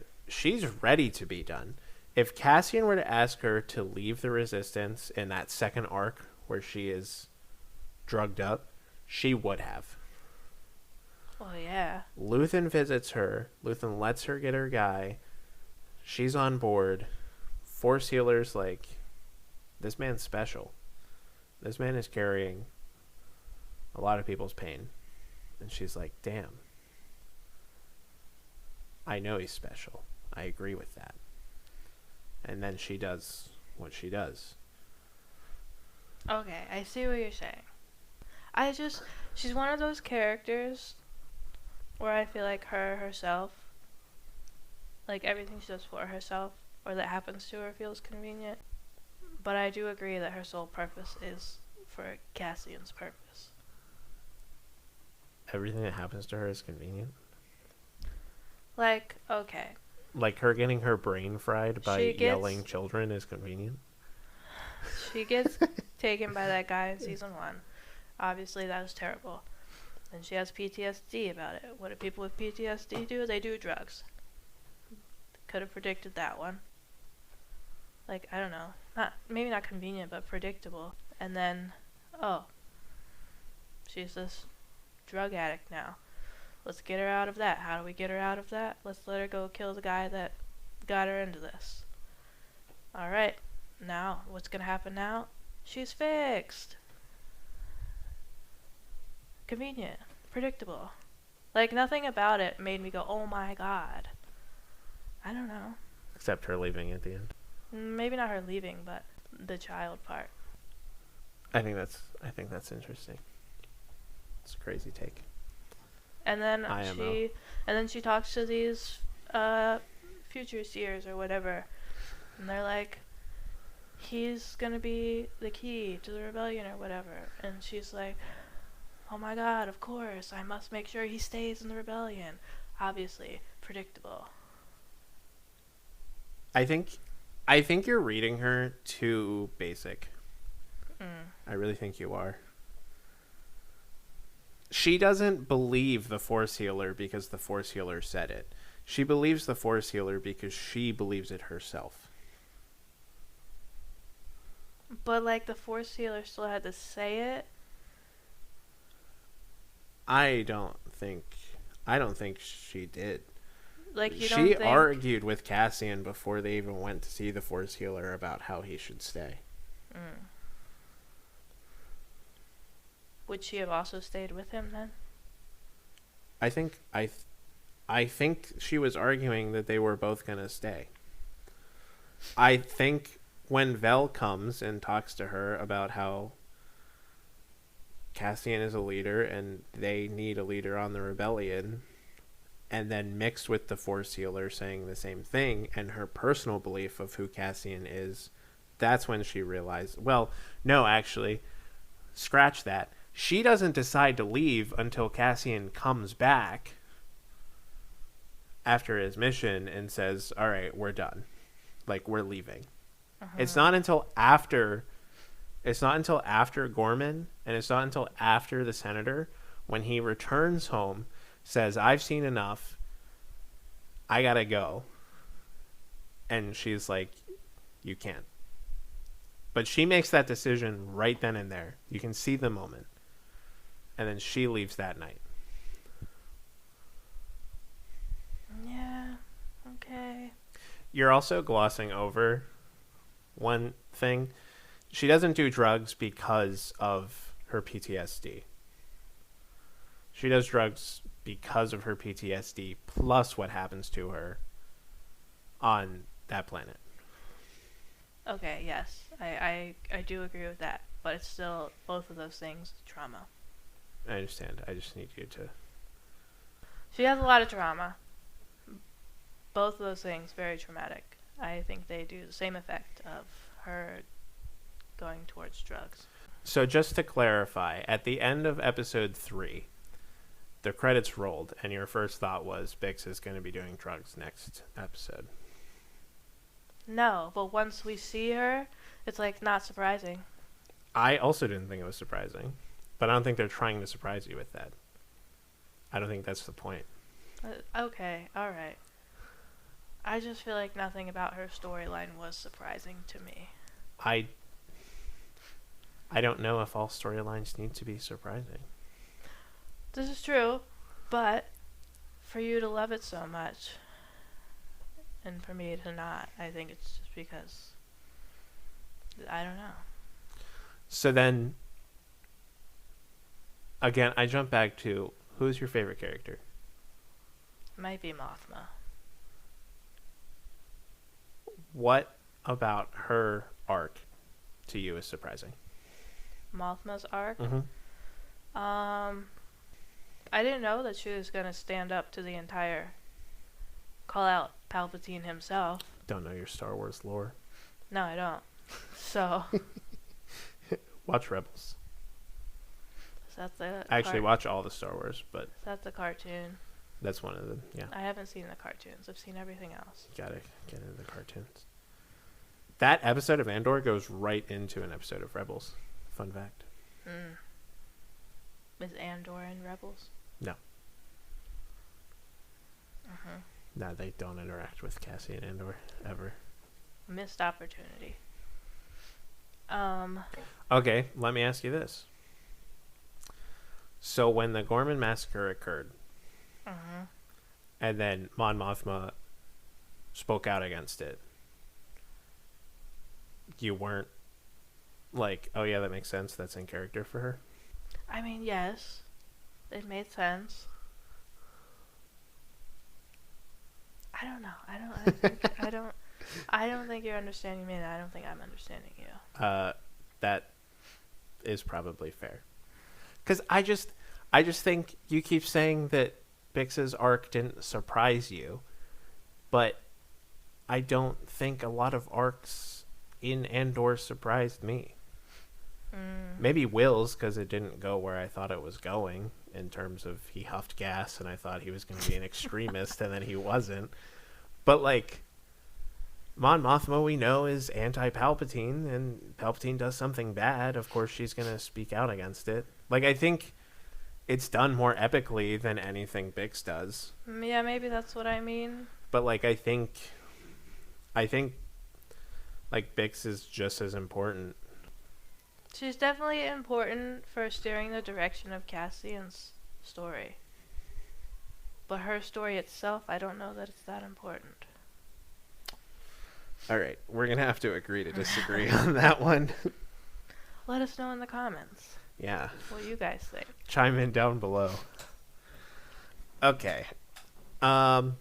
be done. If Cassian were to ask her to leave the Resistance in that second arc where she is drugged up, she would have. Well, yeah. Luthen visits her. Luthen lets her get her guy. She's on board. Force healer's like, this man's special. This man is carrying a lot of people's pain. And she's like, damn. I know he's special. I agree with that. And then she does what she does. Okay, I see what you're saying. She's one of those characters where I feel like herself, like everything she does for herself or that happens to her feels convenient. But I do agree that her sole purpose is for Cassian's purpose. Everything that happens to her is convenient? Like, okay. Like her getting her brain fried by yelling children is convenient? She gets taken by that guy in season 1. Obviously, that was terrible. And she has PTSD about it. What do people with PTSD do? They do drugs. Could have predicted that one. Like, I don't know, maybe not convenient, but predictable. And then, oh, she's this drug addict now. Let's get her out of that. How do we get her out of that? Let's let her go kill the guy that got her into this. Alright, now, what's gonna happen now? She's fixed. Convenient. Predictable. Like, nothing about it made me go, oh my god. I don't know. Except her leaving at the end. Maybe not her leaving, but the child part. I think that's interesting. It's a crazy take. And then IMO. she talks to these future seers or whatever, and they're like, he's gonna be the key to the rebellion or whatever. And she's like, oh my god, of course, I must make sure he stays in the rebellion. Obviously, predictable. I think you're reading her too basic. I really think you are. She doesn't believe the Force Healer because the Force Healer said it. She believes the Force Healer because she believes it herself. But, like, the Force Healer still had to say it. I don't think she did. Like, you don't She think... argued with Cassian before they even went to see the Force Healer about how he should stay. Would she have also stayed with him then? I think she was arguing that they were both going to stay. I think when Vel comes and talks to her about how Cassian is a leader and they need a leader on the rebellion, and then mixed with the Force Healer saying the same thing and her personal belief of who Cassian is, that's when she realized, well, no, actually, scratch that. She doesn't decide to leave until Cassian comes back after his mission and says, all right, we're done. Like, we're leaving. It's not until after Gorman, and it's not until after the senator, when he returns home, says, I've seen enough, I gotta go. And she's like, you can't. But she makes that decision right then and there. You can see the moment. And then she leaves that night. Yeah, okay. You're also glossing over one thing. She doesn't do drugs because of her PTSD. She does drugs because of her PTSD plus what happens to her on that planet. Okay, yes. I do agree with that. But it's still, both of those things, trauma. I understand. I just need you to... She has a lot of trauma. Both of those things, very traumatic. I think they do the same effect of her going towards drugs. So just to clarify, at the end of episode 3, the credits rolled, and your first thought was Bix is going to be doing drugs next episode. No, but once we see her, it's like not surprising. I also didn't think it was surprising, but I don't think they're trying to surprise you with that. I don't think that's the point. Okay, alright. I just feel like nothing about her storyline was surprising to me. I don't know if all storylines need to be surprising. This is true, but for you to love it so much, and for me to not, I think it's just because, I don't know. So then, again, I jump back to, who's your favorite character? Might be Mothma. What about her arc to you is surprising? Mothma's arc? Mm-hmm. I didn't know that she was going to stand up to the entire, call out Palpatine himself. Don't know your Star Wars lore. No, I don't. So. Watch Rebels. Is that the Actually, watch all the Star Wars, but... Is that the cartoon? That's one of them, yeah. I haven't seen the cartoons. I've seen everything else. You gotta get into the cartoons. That episode of Andor goes right into an episode of Rebels. Fun fact. Is Andor in Rebels? No. No, they don't interact with Cassie and Andor, ever. Missed opportunity. Um, Okay, let me ask you this. So when the Gorman massacre occurred, mhm. and then Mon Mothma spoke out against it, you weren't like, oh yeah, that makes sense. That's in character for her. I mean, yes, it made sense. I don't know. I think I don't think you're understanding me, and I don't think I'm understanding you. That is probably fair. Because I just think you keep saying that Bix's arc didn't surprise you, but I don't think a lot of arcs in Andor surprised me. Mm. Maybe Will's because it didn't go where I thought it was going in terms of he huffed gas and I thought he was going to be an extremist and then he wasn't. But like Mon Mothma, we know is anti-Palpatine, and Palpatine does something bad. Of course, she's going to speak out against it. Like I think it's done more epically than anything Bix does. Yeah, maybe that's what I mean. But like I think like Bix is just as important. She's definitely important for steering the direction of Cassian's story. But her story itself, I don't know that it's that important. All right, we're gonna have to agree to disagree on that one. Let us know in the comments Yeah, what you guys think. chime in down below. Okay, that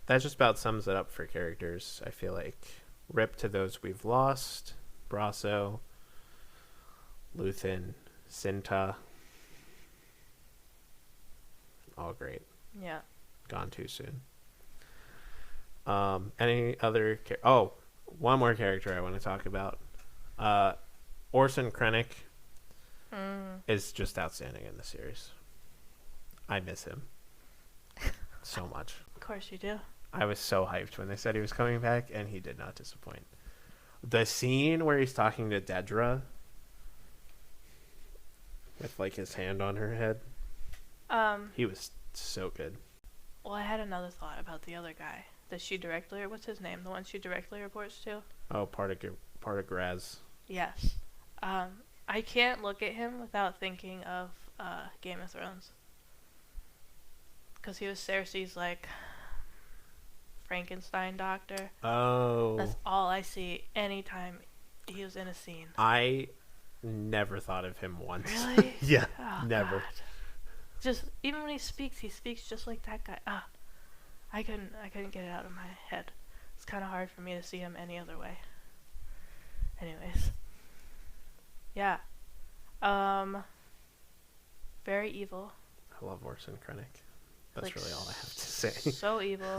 just about sums it up for characters. I feel like rip to those we've lost: Brasso, Luthen, Cinta. All great. Yeah. Gone too soon. Any other? One more character I want to talk about. Orson Krennic Mm. is just outstanding in the series. I miss him so much. Of course you do. I was so hyped when they said he was coming back, and he did not disappoint. The scene where he's talking to Dedra with like his hand on her head, he was so good. Well, I had another thought about the other guy. That she directly, what's his name? The one she directly reports to? Oh, part of Graz. Yes. I can't look at him without thinking of Game of Thrones. Because he was Cersei's, like, Frankenstein doctor. Oh, That's all I see anytime he was in a scene. I never thought of him once. Really? Yeah, Oh, never. God. Just, even when he speaks just like that guy. I couldn't get it out of my head. It's kind of hard for me to see him any other way. Anyways. Yeah. Very evil. I love Orson Krennic. That's Like, really all I have to say. So evil.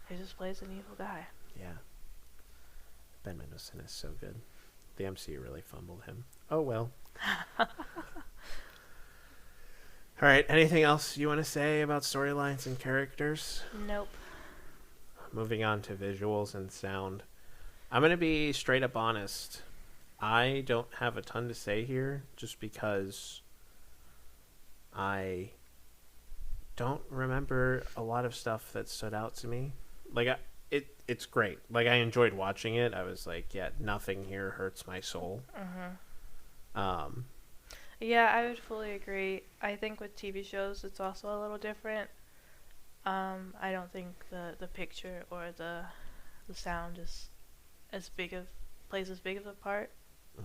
He just plays an evil guy. Yeah. Ben Mendelsohn is so good. The MCU really fumbled him. Oh well. All right. Anything else you want to say about storylines and characters? Nope. Moving on to visuals and sound. I'm going to be straight up honest. I don't have a ton to say here just because I don't remember a lot of stuff that stood out to me. Like, it's great. Like, I enjoyed watching it. I was like, yeah, nothing here hurts my soul. Mm-hmm. Yeah, I would fully agree. I think with TV shows, it's also a little different. I don't think the picture or the sound is plays as big of a part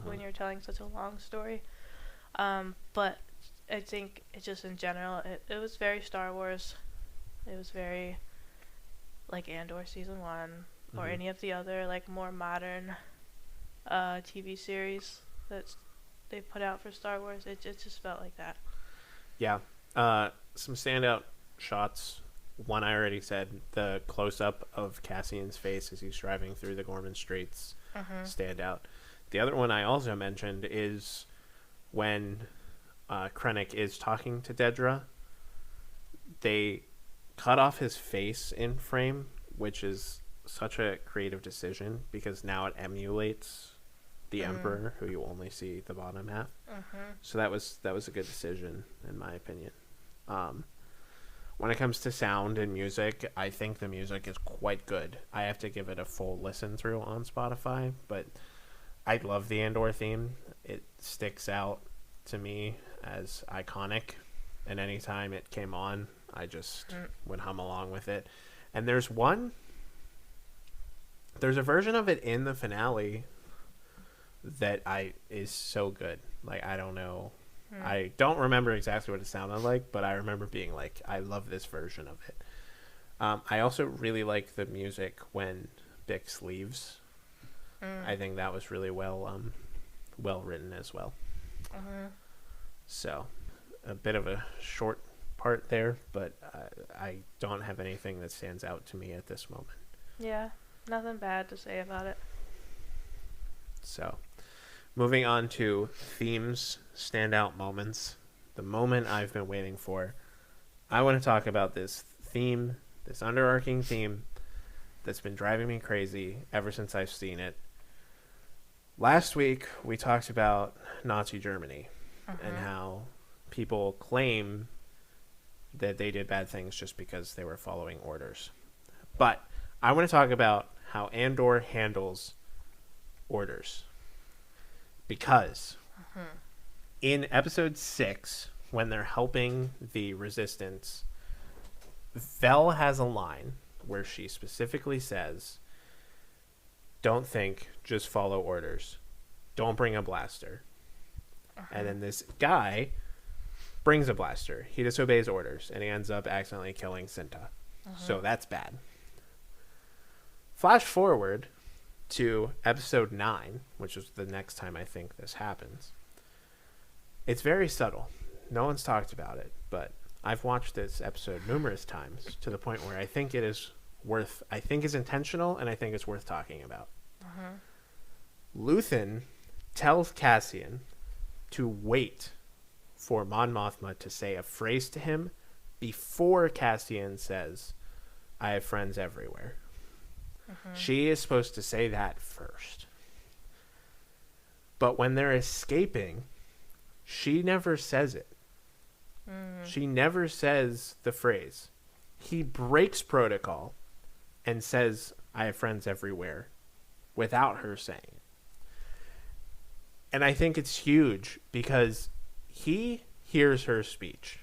when you're telling such a long story. But I think it just in general, it was very Star Wars. It was very like Andor season 1 or any of the other like more modern TV series that they put out for Star Wars. It just felt like that. Yeah. Some standout shots. One I already said, the close-up of Cassian's face as he's driving through the Gorman Straits stand out. The other one I also mentioned is when Krennic is talking to Dedra. They cut off his face in frame, which is such a creative decision because now it emulates the Emperor, who you only see the bottom half. So that was a good decision in my opinion. When it comes to sound and music, I think the music is quite good. I have to give it a full listen through on Spotify, but I love the Andor theme. It sticks out to me as iconic, and anytime it came on, I just would hum along with it. And there's a version of it in the finale that is so good. Like, I don't know. I don't remember exactly what it sounded like, but I remember being like, I love this version of it. I also really like the music when Bix leaves. I think that was really well written as well. So, a bit of a short part there, but I don't have anything that stands out to me at this moment. Yeah, nothing bad to say about it. So, moving on to themes, standout moments. The moment I've been waiting for. I want to talk about this theme, this underarching theme that's been driving me crazy ever since I've seen it. Last week, we talked about Nazi Germany and how people claim that they did bad things just because they were following orders. But I want to talk about how Andor handles orders. Because in episode 6, when they're helping the resistance, Vel has a line where she specifically says, "Don't think, just follow orders. Don't bring a blaster." And then this guy brings a blaster. He disobeys orders, and he ends up accidentally killing Cinta. So that's bad. Flash forward to episode 9, which is the next time I think this happens. It's very subtle. No one's talked about it, but I've watched this episode numerous times to the point where I think it's intentional, and I think it's worth talking about. Luthen tells Cassian to wait for Mon Mothma to say a phrase to him before Cassian says, "I have friends everywhere." She is supposed to say that first. But when they're escaping, she never says it. She never says the phrase. He breaks protocol and says, "I have friends everywhere," without her saying it. And I think it's huge because he hears her speech.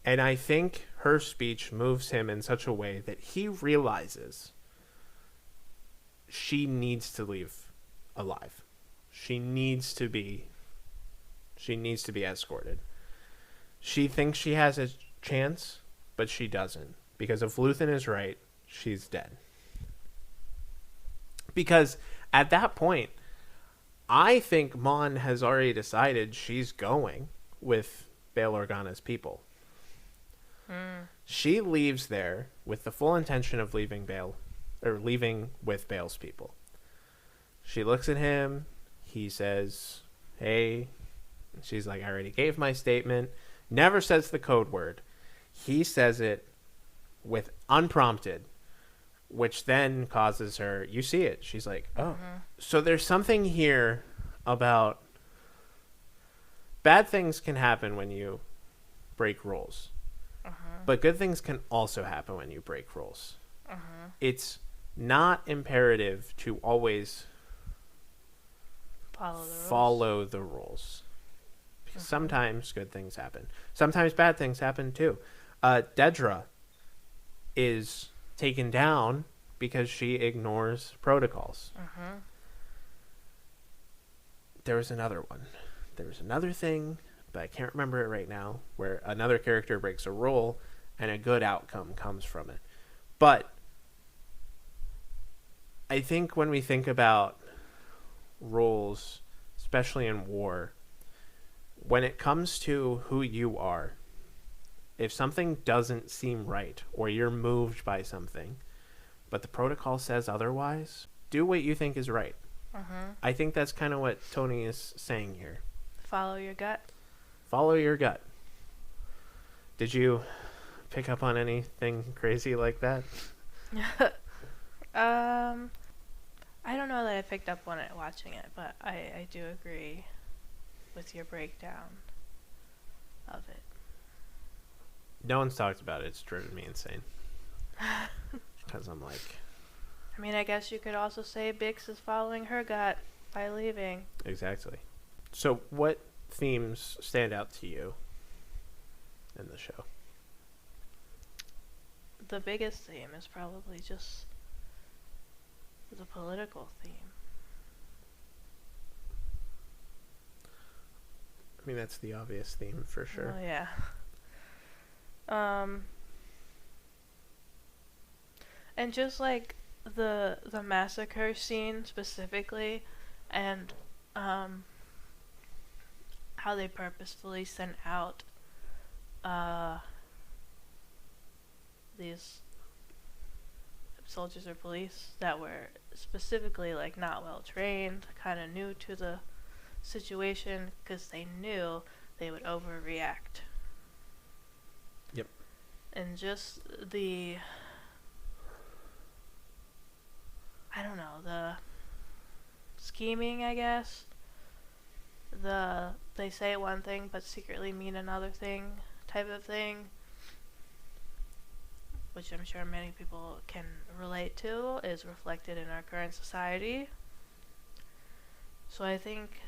And I think her speech moves him in such a way that he realizes she needs to leave alive. She needs to be escorted. She thinks she has a chance, but she doesn't. Because if Luthen is right, she's dead. Because at that point, I think Mon has already decided she's going with Bail Organa's people. She leaves there with the full intention of leaving with Bail's people. She looks at him. He says, "Hey." She's like, "I already gave my statement." Never says the code word. He says it with unprompted, which then causes her, you see it. She's like, "Oh." So there's something here about bad things can happen when you break rules. But good things can also happen when you break rules. It's not imperative to always follow the rules. Because sometimes good things happen. Sometimes bad things happen too. Dedra is taken down because she ignores protocols. There was another one. There was another thing, but I can't remember it right now, where another character breaks a rule and a good outcome comes from it. But I think when we think about rules, especially in war, when it comes to who you are, if something doesn't seem right or you're moved by something, but the protocol says otherwise, do what you think is right. I think that's kind of what Tony is saying here. Follow your gut. Follow your gut. Did you pick up on anything crazy like that? I don't know that I picked up on it watching it, but I do agree with your breakdown of it. No one's talked about it. It's driven me insane. Because I'm like... I mean, I guess you could also say Bix is following her gut by leaving. Exactly. So what themes stand out to you in the show? The biggest theme is probably just the political theme. I mean, that's the obvious theme for sure. Oh, yeah. And just like the massacre scene specifically, and how they purposefully sent out these soldiers or police that were specifically like not well trained, kind of new to the situation, because they knew they would overreact. Yep. And just I don't know, the scheming, I guess. They say one thing but secretly mean another thing type of thing, which I'm sure many people can relate to, is reflected in our current society. So I think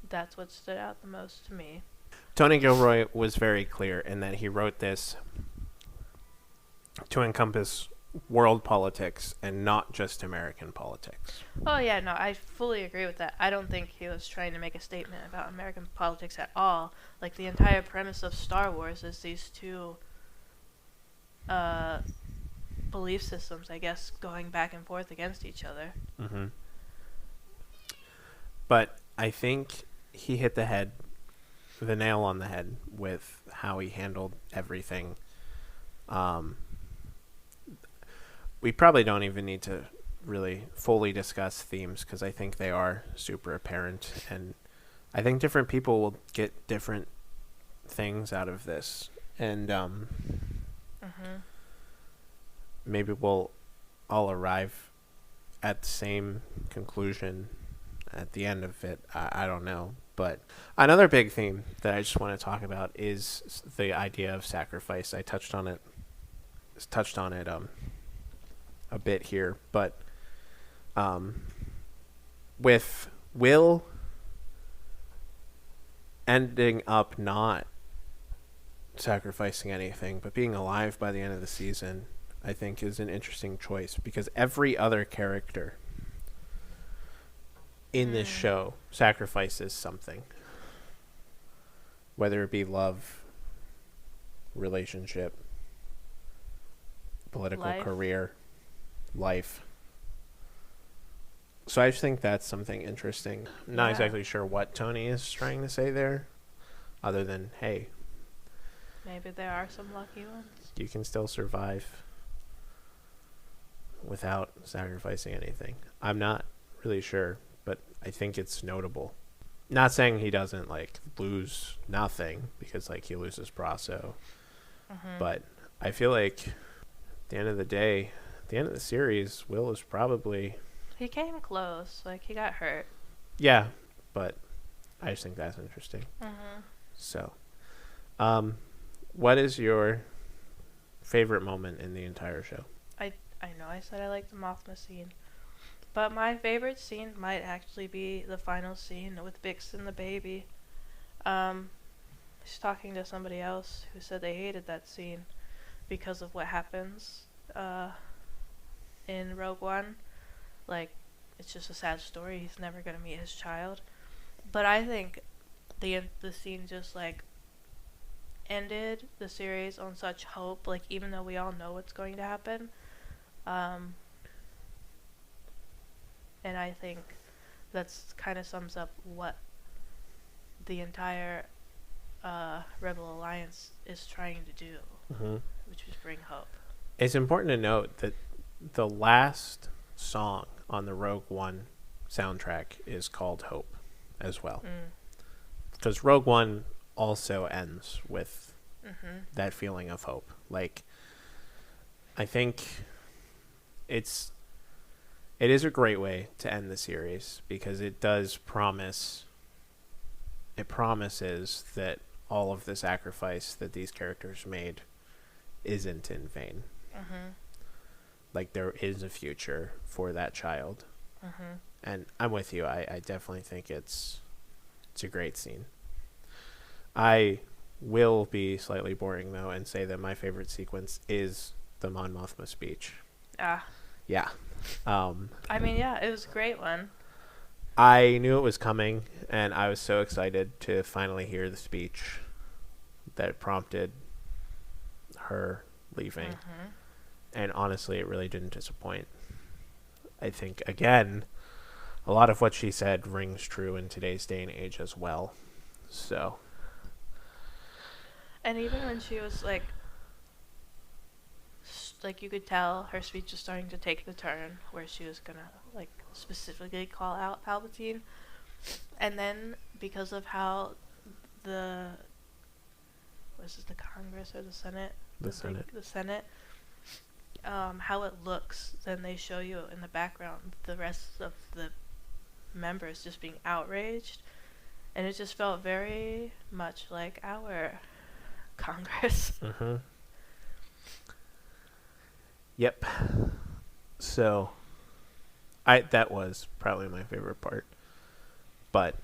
that's what stood out the most to me. Tony Gilroy was very clear in that he wrote this to encompass world politics and not just American politics. Oh yeah, no, I fully agree with that. I don't think he was trying to make a statement about American politics at all. Like, the entire premise of Star Wars is these two belief systems, I guess, going back and forth against each other. Mm-hmm. But I think he hit the nail on the head with how he handled everything. We probably don't even need to really fully discuss themes because I think they are super apparent, and I think different people will get different things out of this, and maybe we'll all arrive at the same conclusion at the end of it. I don't know. But another big theme that I just want to talk about is the idea of sacrifice. I touched on it a bit here, but with Will ending up not sacrificing anything but being alive by the end of the season, I think is an interesting choice, because every other character in this show sacrifices something, whether it be love, relationship, political career, life. So I just think that's something interesting. I'm not exactly sure what Tony is trying to say there, other than, hey, maybe there are some lucky ones. You can still survive without sacrificing anything. I'm not really sure, but I think it's notable. Not saying he doesn't lose nothing, because he loses Brasso, but I feel like at the end of the day, at the end of the series, Will is probably... He came close. He got hurt. Yeah, but I just think that's interesting. So, what is your favorite moment in the entire show? I know I said I liked the Mothma scene, but my favorite scene might actually be the final scene with Bix and the baby. I was talking to somebody else who said they hated that scene because of what happens in Rogue One. It's just a sad story. He's never going to meet his child. But I think the scene just ended the series on such hope, even though we all know what's going to happen. And I think that's kind of sums up what the entire Rebel Alliance is trying to do, which is bring hope. It's important to note that the last song on the Rogue One soundtrack is called Hope as well. Because Rogue One also ends with that feeling of hope. I think it is a great way to end the series, because it does promises that all of the sacrifice that these characters made isn't in vain. Mhm. Like, there is a future for that child. Mhm. And I'm with you. I definitely think it's a great scene. I will be slightly boring, though, and say that my favorite sequence is the Mon Mothma speech. Ah. Yeah. I mean, yeah, it was a great one. I knew it was coming, and I was so excited to finally hear the speech that prompted her leaving. Mhm. And honestly, it really didn't disappoint. I think, again, a lot of what she said rings true in today's day and age as well. So, And even when she was like you could tell her speech was starting to take the turn where she was gonna like specifically call out Palpatine, and then because of how the was it the Congress or the Senate? the Senate. The Senate. How it looks, then they show you in the background the rest of the members just being outraged, and it just felt very much like our Congress. Mm-hmm. Yep. So, that was probably my favorite part. But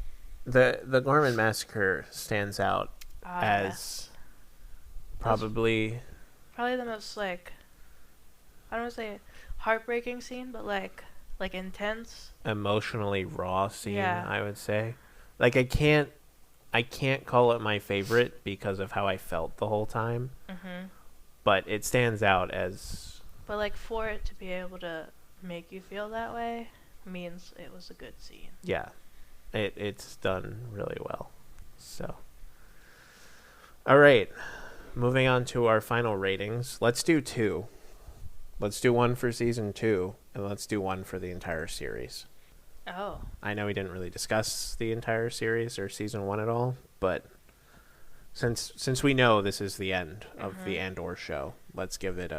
the Gorman massacre stands out as probably probably the most like I don't want to say heartbreaking scene, but like intense. emotionally raw scene, Yeah. I would say. Like, I can't call it my favorite because of how I felt the whole time, Mhm. but it stands out as But like for it to be able to make you feel that way means it was a good scene. yeah. It's done really well. So, all right, moving on to our final ratings. Let's do 2. Let's do one for season 2, and let's do one for the entire series. Oh. I know we didn't really discuss the entire series or season 1 at all, but since we know this is the end of the Andor show, let's give it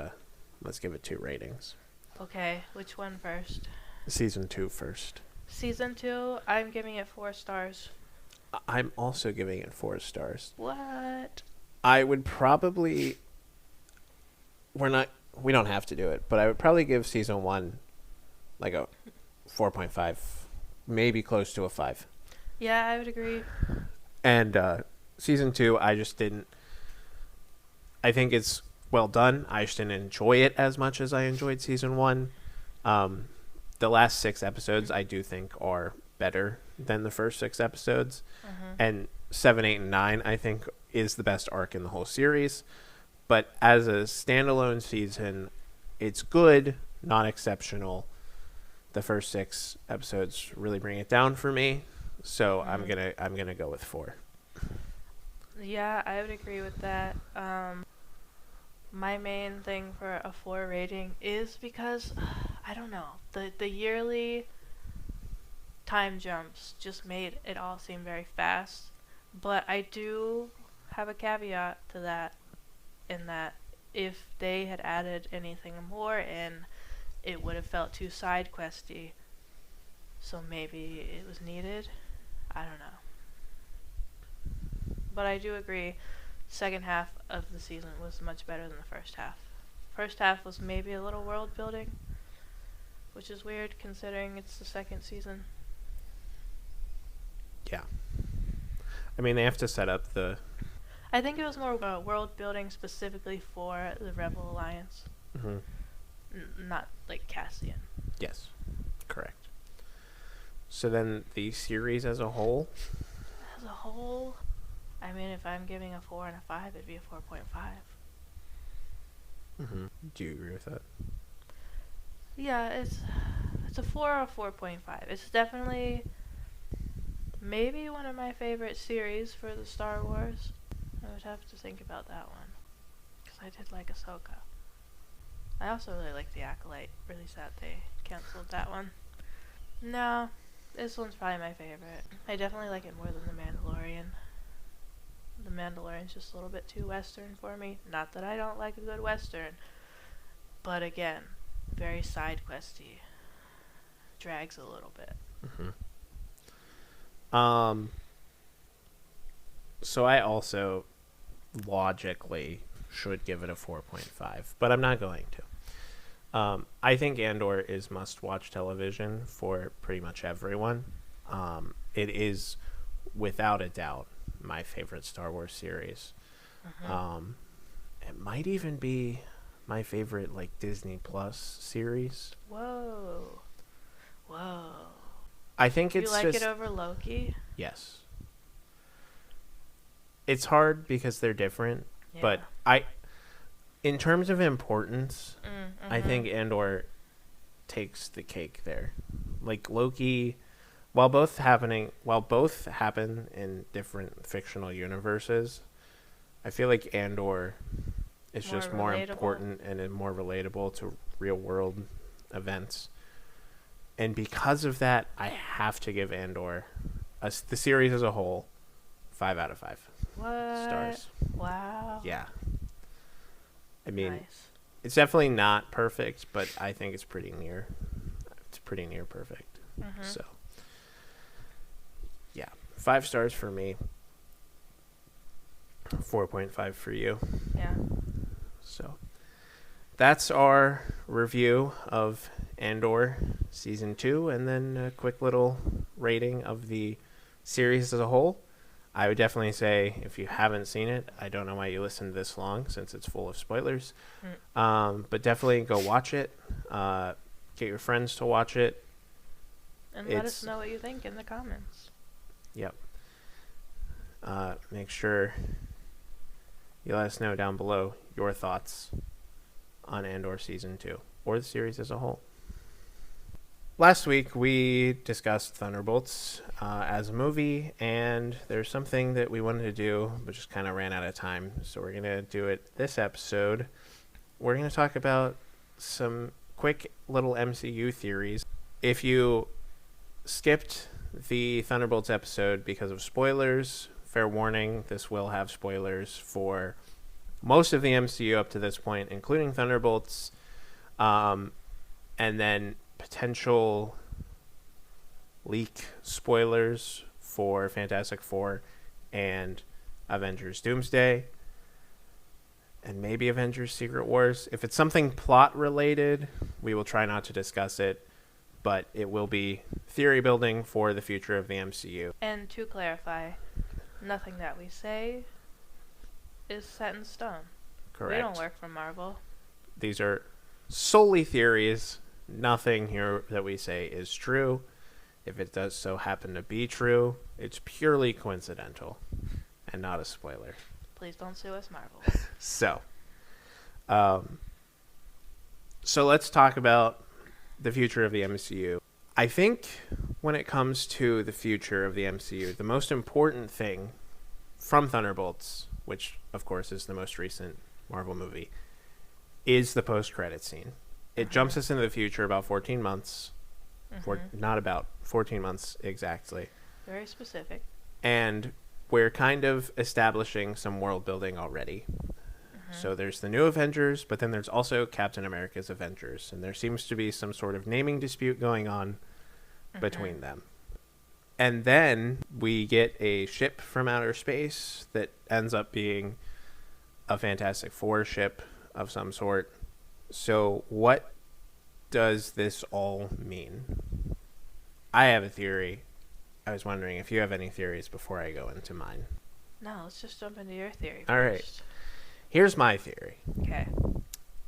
2 ratings. Okay, which one first? Season 2 first. Season 2, I'm giving it 4 stars. I'm also giving it 4 stars. What? I would probably we don't have to do it, but I would probably give season 1 like a 4.5, maybe close to a 5. Yeah, I would agree. And season 2, I think it's well done. I just didn't enjoy it as much as I enjoyed season 1. The last 6 episodes I do think are better than the first 6 episodes. And 7, 8, and 9 I think is the best arc in the whole series. But as a standalone season, it's good, not exceptional. The first 6 episodes really bring it down for me, so I'm gonna go with 4. Yeah, I would agree with that. My main thing for a 4 rating is because I don't know, the yearly time jumps just made it all seem very fast. But I do have a caveat to that, in that if they had added anything more in, it would have felt too side questy. So maybe it was needed. I don't know. But I do agree, second half of the season was much better than the first half. First half was maybe a little world building, which is weird considering it's the second season. Yeah. I mean, they have to set up the... I think it was more world building specifically for the Rebel Alliance. Mm-hmm. Not like Cassian. Yes, correct. So then the series as a whole? As a whole, I mean, if I'm giving a 4 and a 5, it'd be a 4.5. Mm-hmm. Do you agree with that? Yeah, it's a 4 or 4.5. It's definitely maybe one of my favorite series for the Star Wars. I would have to think about that one, because I did like Ahsoka. I also really like The Acolyte. Really sad they canceled that one. No, this one's probably my favorite. I definitely like it more than The Mandalorian. The Mandalorian's just a little bit too Western for me. Not that I don't like a good Western, but again, very side questy. Drags a little bit. Mm-hmm. So I also logically should give it a 4.5, but I'm not going to. I think Andor is must-watch television for pretty much everyone. It is, without a doubt, my favorite Star Wars series. It might even be my favorite Disney Plus series. Whoa. Whoa. I think You it's like just it over Loki? yes. It's hard because they're different, Yeah. but in terms of importance, I think Andor takes the cake there. Like Loki, while both happen in different fictional universes, I feel like Andor is More just more relatable. important and more relatable to real world events. And because of that, I have to give Andor, the series as a whole, 5 out of 5 What? stars. Wow. Yeah. I mean, Nice. it's definitely not perfect, but I think it's pretty near. It's pretty near perfect. So, yeah, 5 stars for me. 4.5 for you. Yeah. So, that's our review of Andor Season 2, and then a quick little rating of the series as a whole. I would definitely say, if you haven't seen it, I don't know why you listened this long, since it's full of spoilers. But definitely go watch it. Get your friends to watch it. And let us know what you think in the comments. Yep. Make sure you let us know down below your thoughts on Andor Season 2, or the series as a whole. Last week, we discussed Thunderbolts as a movie, and there's something that we wanted to do, but just kind of ran out of time. So we're going to do it this episode. We're going to talk about some quick little MCU theories. If you skipped the Thunderbolts episode because of spoilers, fair warning, this will have spoilers for most of the MCU up to this point, including Thunderbolts, and then potential leak spoilers for Fantastic Four and Avengers Doomsday, and maybe Avengers Secret Wars. If it's something plot related, we will try not to discuss it, but it will be theory building for the future of the MCU. And to clarify, nothing that we say is set in stone. Correct. We don't work for Marvel. These are solely theories. Nothing here that we say is true. If it does so happen to be true, it's purely coincidental and not a spoiler. Please don't sue us, Marvel. So let's talk about the future of the MCU. I think when it comes to the future of the MCU, the most important thing from Thunderbolts, which of course is the most recent Marvel movie, is the post-credit scene. It jumps us into the future about 14 months. Not about 14 months exactly. Very specific. And we're kind of establishing some world building already. So there's the new Avengers, but then there's also Captain America's Avengers. And there seems to be some sort of naming dispute going on between them. And then we get a ship from outer space that ends up being a Fantastic Four ship of some sort. So what does this all mean? I have a theory. I was wondering if you have any theories before I go into mine. No, let's just jump into your theory All right. first. Here's my theory. Okay.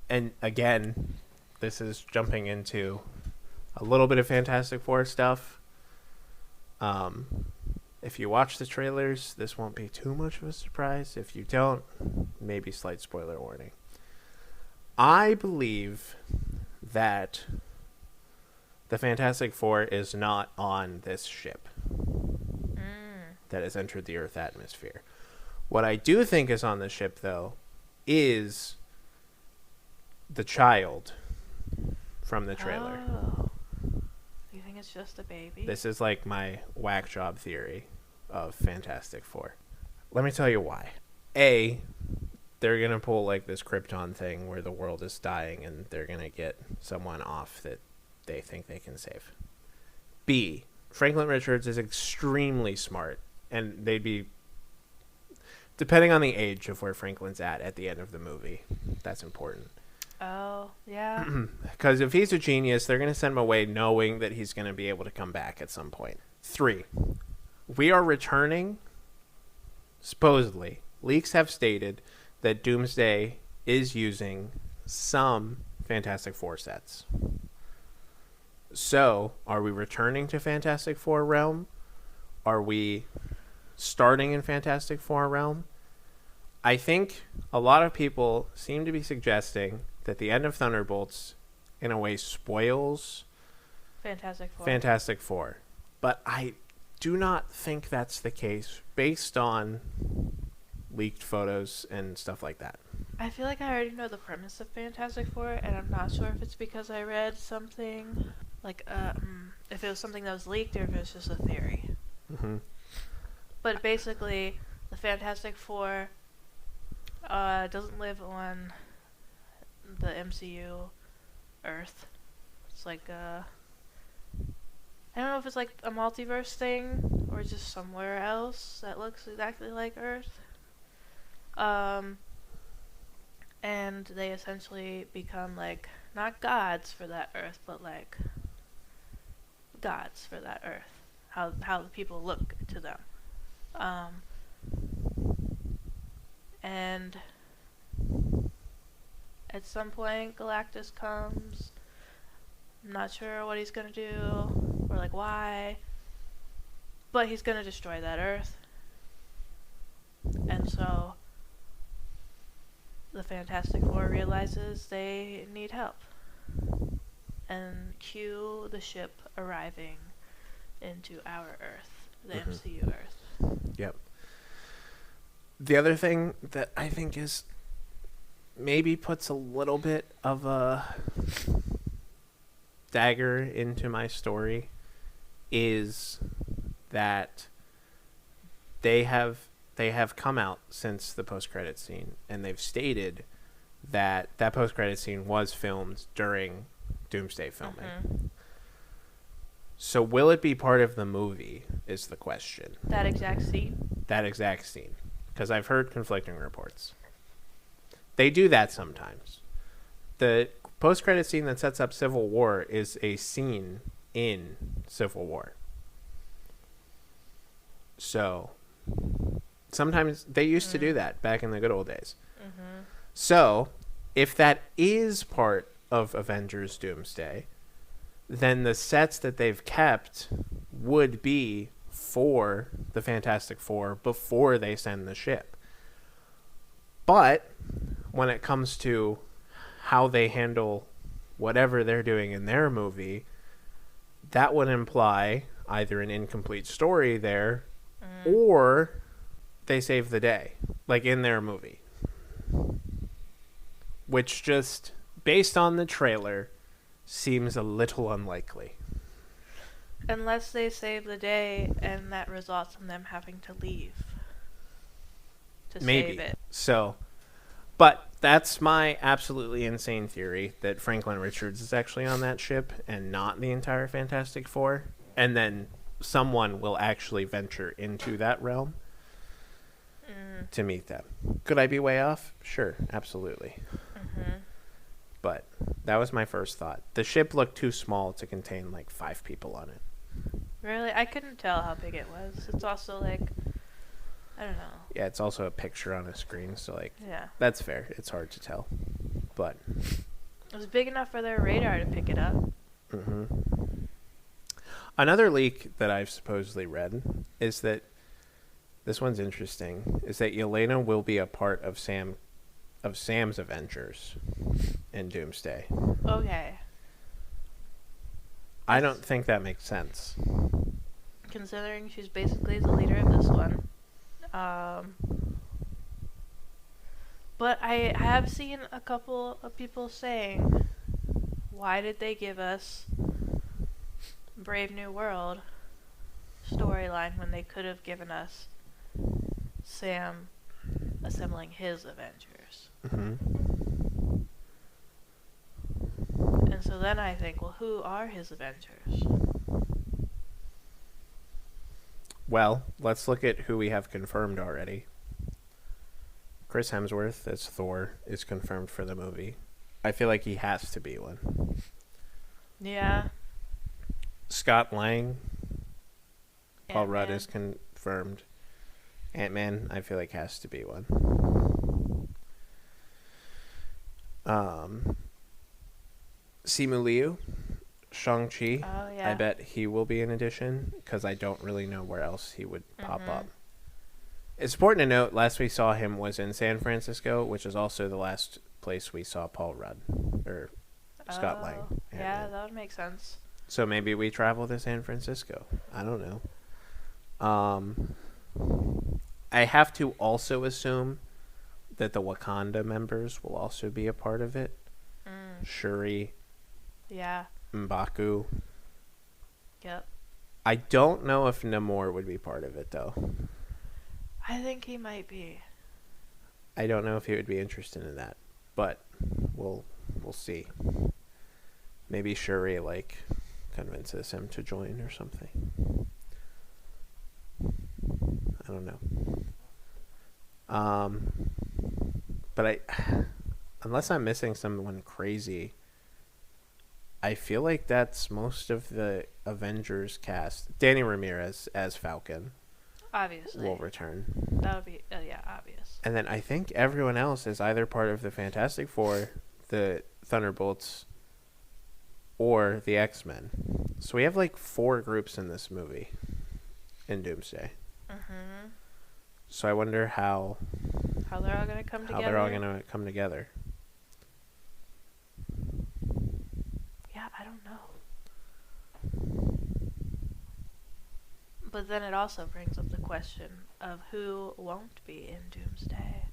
And again, this is jumping into a little bit of Fantastic Four stuff. If you watch the trailers, this won't be too much of a surprise. If you don't, maybe slight spoiler warning. I believe that the Fantastic Four is not on this ship that has entered the Earth atmosphere. What I do think is on the ship, though, is the child from the trailer. Oh. You think it's just a baby? This is like my whack job theory of Fantastic Four. Let me tell you why. A, they're going to pull like this Krypton thing where the world is dying and they're going to get someone off that they think they can save. B, Franklin Richards is extremely smart, and they'd be Depending on the age of where Franklin's at the end of the movie. That's important. Oh, yeah. Because if he's a genius, they're going to send him away knowing that he's going to be able to come back at some point. 3. We are returning, supposedly. Leaks have stated that Doomsday is using some Fantastic Four sets. So, are we returning to Fantastic Four realm? Are we starting in Fantastic Four realm? I think a lot of people seem to be suggesting that the end of Thunderbolts, in a way, spoils Fantastic Four. But I do not think that's the case based on leaked photos and stuff like that. I feel like I already know the premise of Fantastic Four, and I'm not sure if it's because I read something, like, if it was something that was leaked or if it was just a theory. Mm-hmm. But basically, the Fantastic Four doesn't live on the MCU Earth. It's like I don't know if it's like a multiverse thing or just somewhere else that looks exactly like Earth. And they essentially become like not gods for that Earth, but like gods for that Earth. How the people look to them. And at some point Galactus comes. I'm not sure what he's gonna do or like why, but he's gonna destroy that Earth. And so the Fantastic Four realizes they need help and cue the ship arriving into our Earth, the MCU Earth. Yep. The other thing that I think is maybe puts a little bit of a dagger into my story is that they have come out since the post-credit scene, and they've stated that post-credit scene was filmed during Doomsday filming. Mm-hmm. So will it be part of the movie is the question. That exact scene? That exact scene. Because I've heard conflicting reports. They do that sometimes. The post-credit scene that sets up Civil War is a scene in Civil War. So sometimes they used to do that back in the good old days. Mm-hmm. So if that is part of Avengers Doomsday, then the sets that they've kept would be for the Fantastic Four before they send the ship. But when it comes to how they handle whatever they're doing in their movie, that would imply either an incomplete story there or they save the day, like in their movie. Which just, based on the trailer, seems a little unlikely. Unless they save the day and that results in them having to leave to save it. So, but that's my absolutely insane theory that Franklin Richards is actually on that ship and not the entire Fantastic Four. And then someone will actually venture into that realm to meet them. Could I be way off? Sure, absolutely. Mm-hmm. But that was my first thought. The ship looked too small to contain like 5 people on it. Really? I couldn't tell how big it was. It's also like, I don't know. Yeah, it's also a picture on a screen, so like, yeah, that's fair. It's hard to tell. But it was big enough for their radar to pick it up. Mm-hmm. Another leak that I've supposedly read is that, this one's interesting, is that Yelena will be a part of Sam's Avengers in Doomsday. Okay. I don't think that makes sense. Considering she's basically the leader of this one. But I have seen a couple of people saying, why did they give us Brave New World storyline when they could have given us Sam assembling his Avengers? Mm-hmm. And so then I think, well, who are his Avengers? Well, let's look at who we have confirmed already. Chris Hemsworth as Thor is confirmed for the movie. I feel like he has to be one. Yeah. Scott Lang, Paul Ant-Man. Rudd is confirmed. Ant-Man, I feel like has to be one. Simu Liu, Shang-Chi. Oh yeah. I bet he will be an addition because I don't really know where else he would pop up. It's important to note, last we saw him was in San Francisco, which is also the last place we saw Paul Rudd or Scott Lang. Yeah, that would make sense. So maybe we travel to San Francisco. I don't know. I have to also assume that the Wakanda members will also be a part of it. Shuri. Yeah. M'Baku. Yep. I don't know if Namor would be part of it, though. I think he might be. I don't know if he would be interested in that, but we'll see. Maybe Shuri convinces him to join or something. I don't know. But unless I'm missing someone crazy, I feel like that's most of the Avengers cast. Danny Ramirez as Falcon Obviously. will return. That would be, obvious. And then I think everyone else is either part of the Fantastic Four, the Thunderbolts, or the X-Men. So we have 4 groups in this movie in Doomsday. So I wonder how they're all going to come together. they're all going to come together. Yeah, I don't know. But then it also brings up the question of who won't be in Doomsday.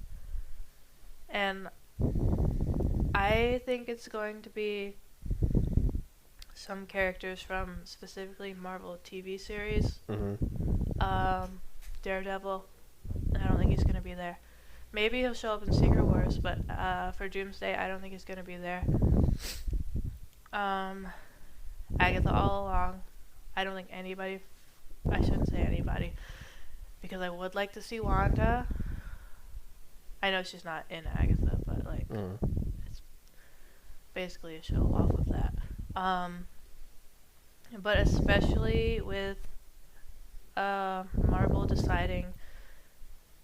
And I think it's going to be some characters from specifically Marvel TV series. Daredevil. I don't think he's going to be there. Maybe he'll show up in Secret Wars, but for Doomsday, I don't think he's going to be there. Agatha all along. I don't think anybody... I shouldn't say anybody, because I would like to see Wanda. I know she's not in Agatha, but it's basically a show off of that. But especially with Marvel deciding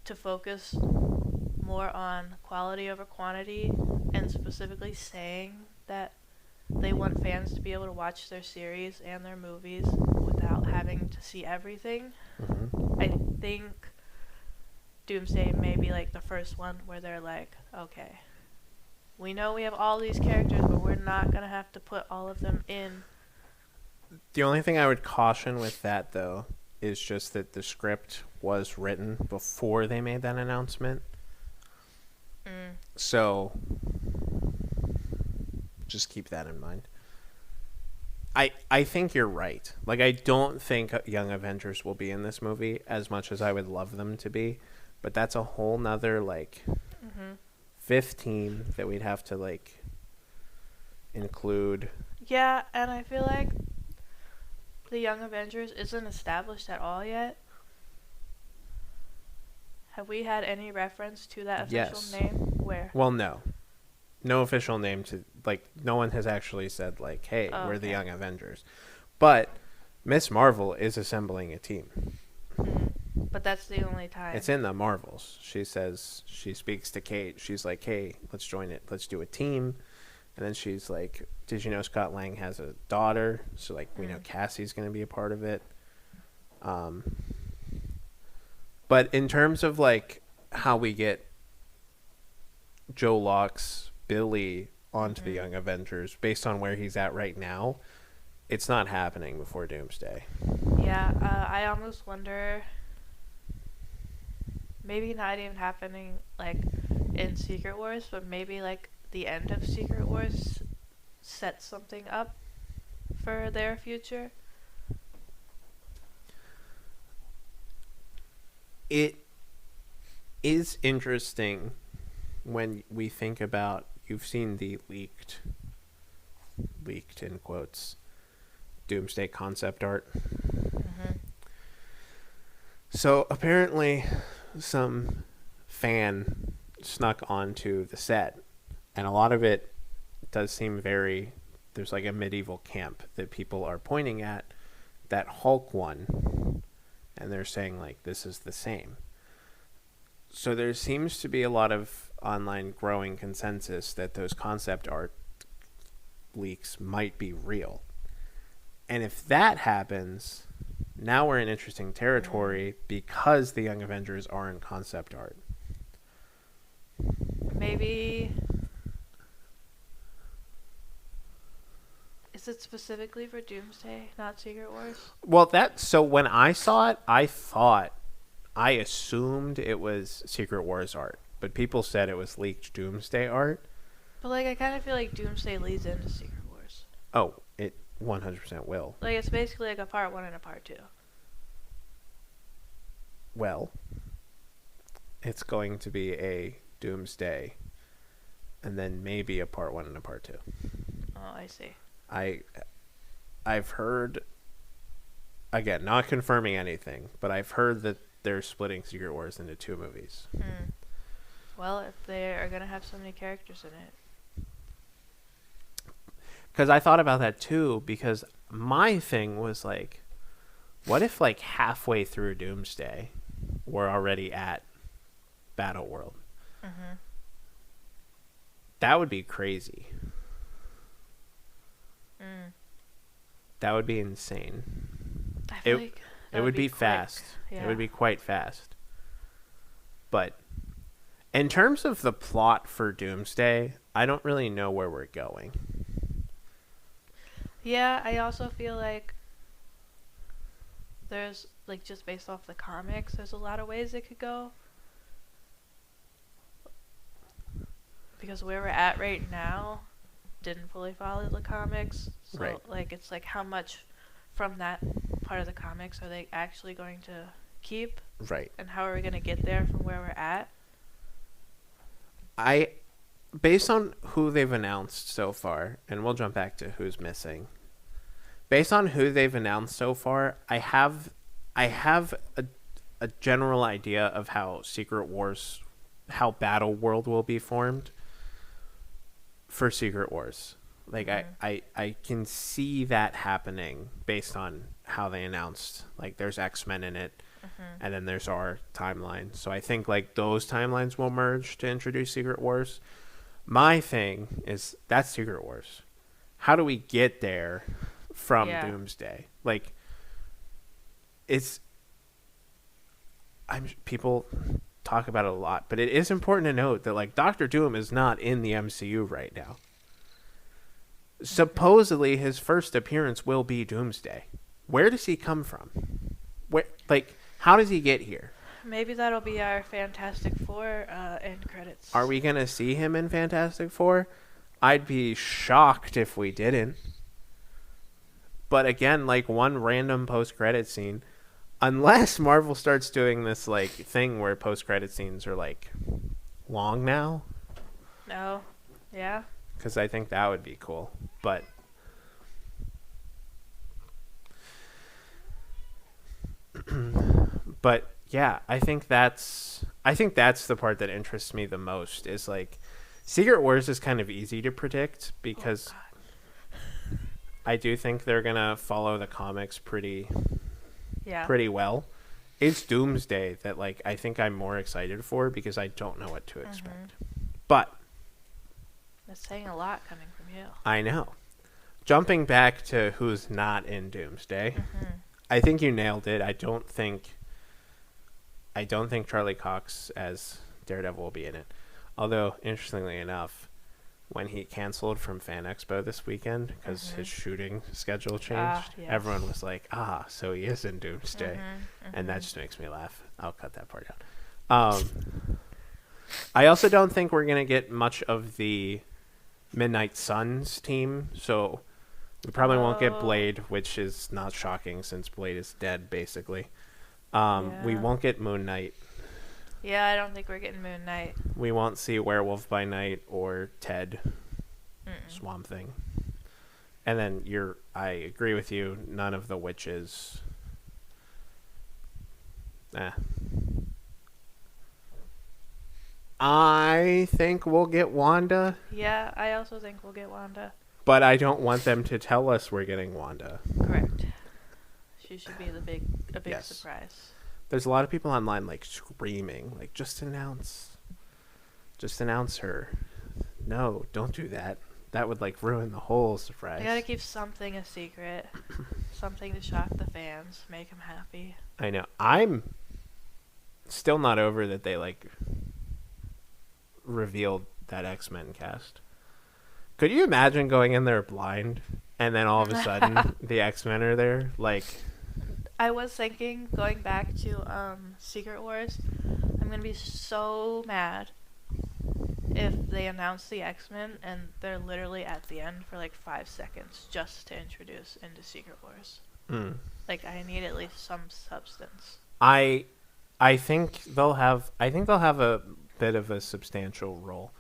to focus more on quality over quantity, and specifically saying that they want fans to be able to watch their series and their movies without having to see everything. I think Doomsday may be the first one where they're okay, we know we have all these characters, but we're not going to have to put all of them in. The only thing I would caution with that, though, is just that the script was written before they made that announcement. So just keep that in mind. I think you're right. I don't think Young Avengers will be in this movie as much as I would love them to be, but that's a whole nother fifth team that we'd have to include. Yeah, and I feel like the Young Avengers isn't established at all yet. Have we had any reference to that official name? Where? Well, no official name to no one has actually said hey, we're the Young Avengers, but Miss Marvel is assembling a team. But that's the only time it's in the Marvels. She speaks to Kate. She's like, hey, let's join it, let's do a team. And then she's like, did you know Scott Lang has a daughter? So we know Cassie's going to be a part of it. But in terms of how we get Joe Locke's Billy onto the Young Avengers based on where he's at right now, it's not happening before Doomsday. Yeah, I almost wonder, maybe not even happening in Secret Wars, but maybe the end of Secret Wars sets something up for their future. It is interesting when we think about, you've seen the leaked in quotes, Doomsday concept art. So apparently some fan snuck onto the set, and a lot of it does seem very. There's like a medieval camp that people are pointing at that Hulk one, and they're saying like this is the same. So there seems to be a lot of online growing consensus that those concept art leaks might be real. And if that happens, now we're in interesting territory because the Young Avengers are in concept art. Maybe. Is it specifically for Doomsday, not Secret Wars? Well, so when I saw it, I assumed it was Secret Wars art, but people said it was leaked Doomsday art. But like, I kind of feel like Doomsday leads into Secret Wars. Oh, it 100% will. Like, it's basically like a part 1 and a part 2. Well, it's going to be a Doomsday, and then maybe a part 1 and a part 2. Oh, I see. I've heard, again, not confirming anything, but I've heard that they're splitting Secret Wars into 2 movies. Well, if they are going to have so many characters in it. Because I thought about that too, because my thing was like, what if like halfway through Doomsday, we're already at Battle World? Mm-hmm. That would be crazy. That would be insane. I feel like it would be quick. fast. Yeah. It would be quite fast. But in terms of the plot for Doomsday, I don't really know where we're going. Yeah, I also feel like there's, like, just based off the comics, there's a lot of ways it could go. Because where we're at right now didn't fully follow the comics. So, Right. like, it's like how much from that part of the comics are they actually going to keep? Right. And how are we going to get there from where we're at? Based on who they've announced so far, and we'll jump back to who's missing. Based on who they've announced so far, I have a general idea of how Secret Wars, how Battle World will be formed for Secret Wars. Like, I can see that happening based on how they announced. Like, there's X-Men in it, and then there's our timeline. So I think, like, those timelines will merge to introduce Secret Wars. My thing is, that's Secret Wars. How do we get there from Doomsday? Like, people talk about it a lot, but it is important to note that, like, Doctor Doom is not in the MCU right now. Supposedly, his first appearance will be Doomsday. Where does he come from? How does he get here? Maybe that'll be our Fantastic Four end credits. Are we going to see him in Fantastic Four? I'd be shocked if we didn't. But again, like, one random post-credit scene, unless Marvel starts doing this, like, thing where post-credit scenes are, like, long now. No. Yeah. Because I think that would be cool. But yeah, I think that's the part that interests me the most, is like Secret Wars is kind of easy to predict because I do think they're gonna follow the comics pretty well. It's Doomsday that, like, I think I'm more excited for because I don't know what to expect. But that's saying a lot coming from you. I know. Jumping back to who's not in Doomsday, I think you nailed it. I don't think Charlie Cox as Daredevil will be in it. Although, interestingly enough, when he canceled from Fan Expo this weekend because his shooting schedule changed, everyone was like, so he is in Doomsday. And that just makes me laugh. I'll cut that part out. I also don't think we're going to get much of the Midnight Suns team, so we probably won't get Blade, which is not shocking since Blade is dead, basically. We won't get Moon Knight. Yeah, I don't think we're getting Moon Knight. We won't see Werewolf by Night or Ted. Swamp Thing. And then I agree with you, none of the witches. I think we'll get Wanda, Yeah, I also think we'll get Wanda. but I don't want them to tell us we're getting Wanda. Correct. She should be a big Yes. surprise. There's a lot of people online like screaming, like just announce her. No, don't do that. That would like ruin the whole surprise. They gotta keep something a secret, something to shock the fans, make them happy. I know. I'm still not over that they like revealed that X-Men cast. Could you imagine going in there blind and then all of a sudden the X-Men are there? Like, I was thinking, going back to Secret Wars, I'm gonna be so mad if they announce the X-Men and they're literally at the end for like 5 seconds just to introduce into Secret Wars. Like, I need at least some substance. I think they'll have a bit of a substantial role.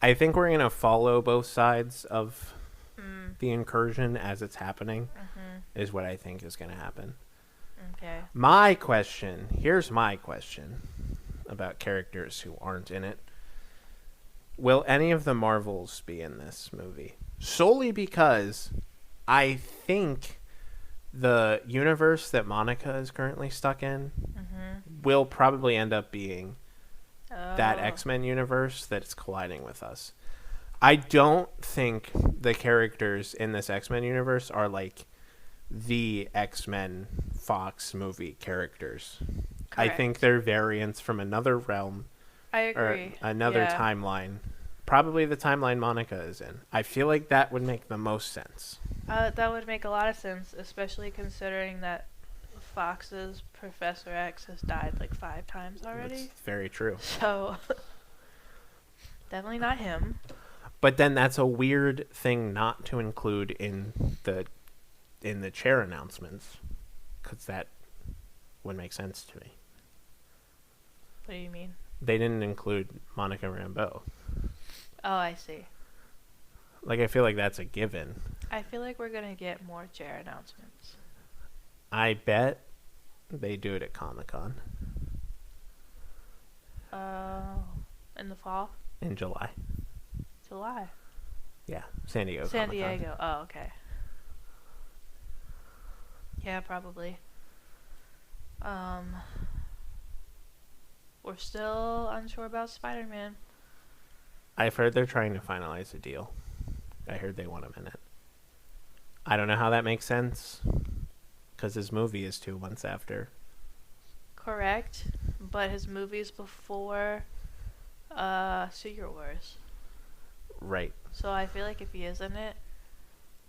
I think we're going to follow both sides of the incursion as it's happening, is what I think is going to happen. Okay. Here's my question about characters who aren't in it. Will any of the Marvels be in this movie? Solely because I think the universe that Monica is currently stuck in will probably end up being that X-Men universe that's colliding with us. I don't think the characters in this X-Men universe are like the X-Men Fox movie characters. Correct. I think they're variants from another realm. I agree. Or another timeline. Probably the timeline Monica is in. I feel like that would make the most sense. That would make a lot of sense, especially considering that Fox's Professor X has died like 5 times already. That's very true. So, definitely not him. But then that's a weird thing not to include in the chair announcements, because that would make sense to me. What do you mean? They didn't include Monica Rambeau. Oh, I see. Like, I feel like that's a given. I feel like we're gonna get more chair announcements. I bet they do it at Comic-Con In the fall? in July. July. Yeah, San Diego. San Comic-Con. Diego. Oh, okay. Yeah, probably. We're still unsure about Spider-Man. I've heard they're trying to finalize a deal. I heard they want him in it. I don't know how that makes sense, because his movie is 2 months after. Correct, but his movie's before Secret Wars. Right. So I feel like if he is in it,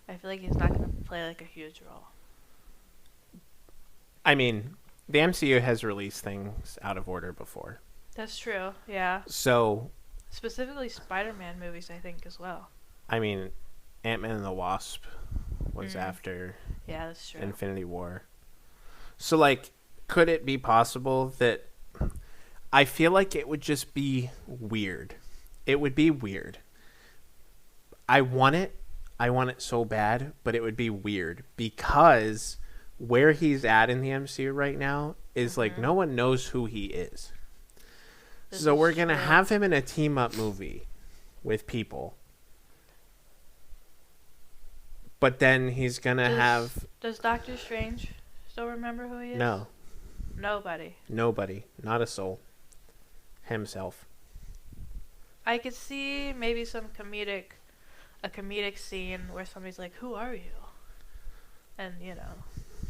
I feel like he's not going to play like a huge role. I mean, the MCU has released things out of order before. That's true, yeah. So, Specifically Spider-Man movies, I think, as well. I mean, Ant-Man and the Wasp was after Yeah, that's true. Infinity War. So, like, could it be possible that... I feel like it would just be weird. It would be weird. I want it so bad, but it would be weird because where he's at in the MCU right now is like no one knows who he is. So we're going to have him in a team-up movie with people. But then he's going to have... Does Doctor Strange still remember who he is? No. Nobody. Not a soul. Himself. I could see maybe a comedic scene where somebody's like, "Who are you?" And,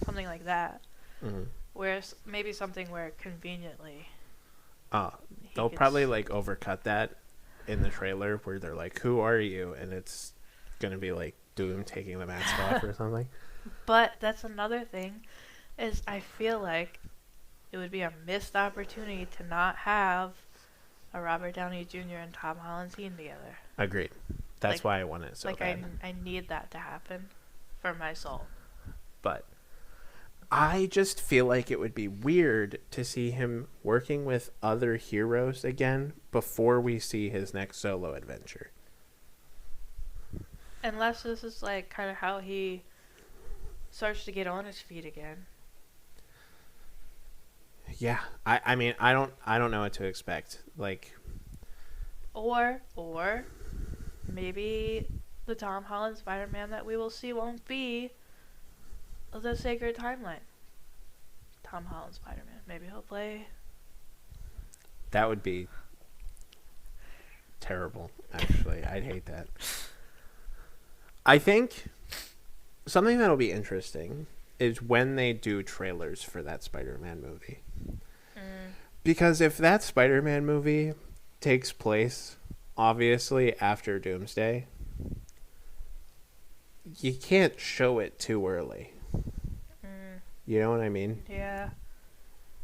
something like that. Mm-hmm. Whereas maybe something where conveniently... They'll probably like overcut that in the trailer where they're like, "Who are you?" And it's gonna be like Doom taking the mask off or something. But that's another thing, is I feel like it would be a missed opportunity to not have a Robert Downey Jr. and Tom Holland team together. Agreed. That's why I want it so bad. I need that to happen for my soul. But I just feel like it would be weird to see him working with other heroes again before we see his next solo adventure. Unless this is like kind of how he starts to get on his feet again. Yeah, I mean, I don't know what to expect. Like, Or maybe the Tom Holland Spider-Man that we will see won't be the Sacred Timeline. Tom Holland Spider-Man. Maybe he'll play. That would be terrible, actually. I'd hate that. I think something that'll be interesting is when they do trailers for that Spider-Man movie. Because if that Spider-Man movie takes place, obviously, after Doomsday, you can't show it too early. You know what I mean? Yeah.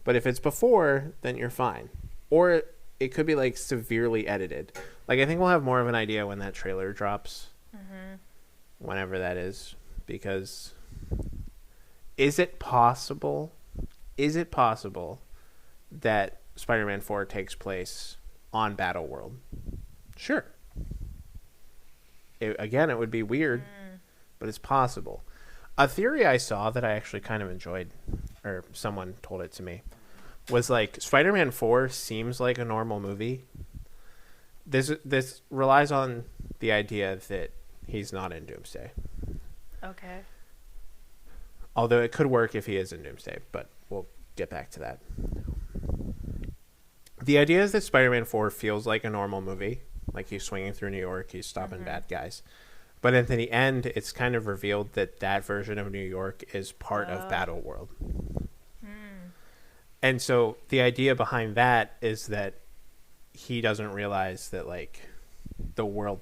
But if it's before, then you're fine. Or it could be, like, severely edited. Like, I think we'll have more of an idea when that trailer drops. Whenever that is. Because is it possible that Spider-Man 4 takes place on Battleworld? Sure. Again, it would be weird, but it's possible. A theory I saw that I actually kind of enjoyed, or someone told it to me, was like Spider-Man 4 seems like a normal movie. This relies on the idea that he's not in Doomsday. Okay. Although it could work if he is in Doomsday, but we'll get back to that. The idea is that Spider-Man 4 feels like a normal movie. Like he's swinging through New York, he's stopping bad guys. But at the end, it's kind of revealed that that version of New York is part of Battleworld. And so the idea behind that is that he doesn't realize that, like, the world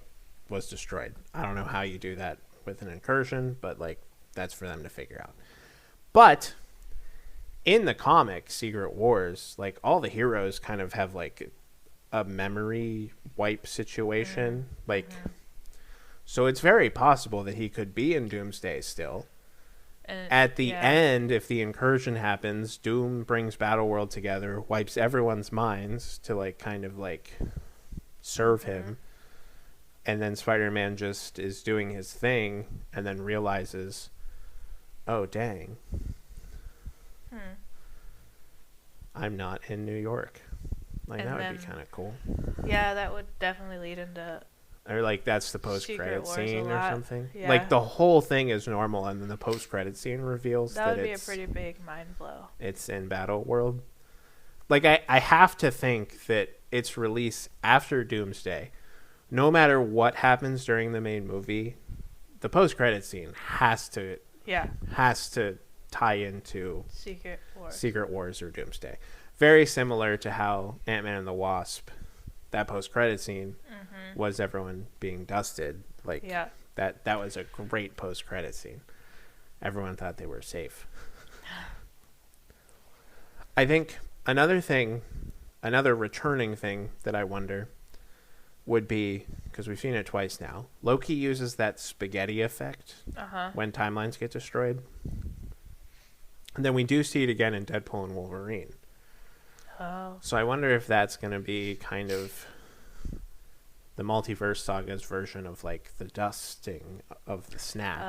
was destroyed. I don't know how you do that with an incursion, but, like, that's for them to figure out. But in the comic Secret Wars, like, all the heroes kind of have, like, a memory wipe situation. So it's very possible that he could be in Doomsday still. At the end, if the incursion happens, Doom brings Battleworld together, wipes everyone's minds to, like, kind of, like, serve him. And then Spider-Man just is doing his thing and then realizes, oh, dang. I'm not in New York. Like, and that would be kind of cool. Yeah, that would definitely lead into... Or, like, that's the post-credit scene or something. Yeah. Like, the whole thing is normal, and then the post-credit scene reveals that would be a pretty big mind blow. It's in Battleworld. Like, I have to think that its release after Doomsday, no matter what happens during the main movie, the post-credit scene has to tie into Secret Wars or Doomsday. Very similar to how Ant-Man and the Wasp, that post-credit scene was everyone being dusted. Like, that was a great post-credit scene. Everyone thought they were safe. I think another returning thing that I wonder would be, because we've seen it twice now, Loki uses that spaghetti effect when timelines get destroyed. And then we do see it again in Deadpool and Wolverine. So I wonder if that's going to be kind of the multiverse saga's version of, like, the dusting of the snap.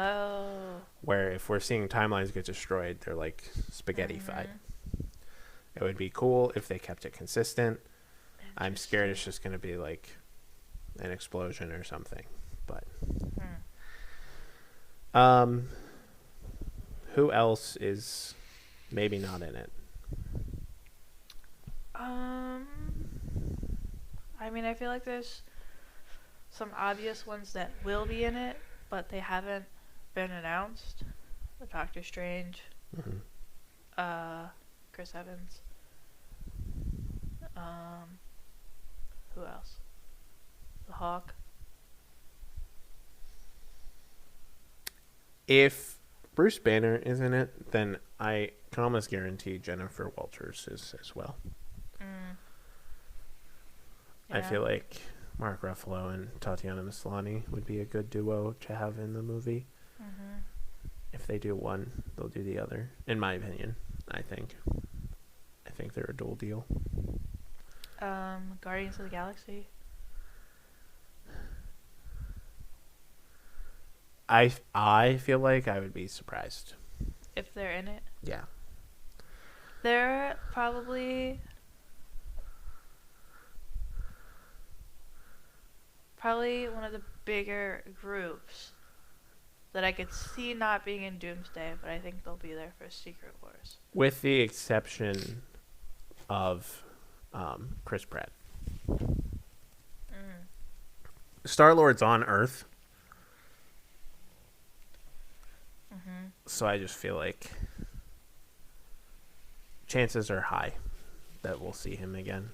Where if we're seeing timelines get destroyed, they're, like, spaghetti-fied. It would be cool if they kept it consistent. I'm scared it's just going to be, like, an explosion or something. But who else is maybe not in it? I mean, I feel like there's some obvious ones that will be in it, but they haven't been announced. Doctor Strange, Chris Evans. Who else? The Hawk. If Bruce Banner is in it, then I can almost guarantee Jennifer Walters is as well. I feel like Mark Ruffalo and Tatiana Maslany would be a good duo to have in the movie. If they do one, they'll do the other. In my opinion, I think they're a dual deal. Guardians of the Galaxy. I feel like I would be surprised if they're in it. Yeah. They're probably probably one of the bigger groups that I could see not being in Doomsday, but I think they'll be there for Secret Wars. With the exception of Chris Pratt. Mm. Star-Lord's on Earth, Mm-hmm. so I just feel like chances are high that we'll see him again.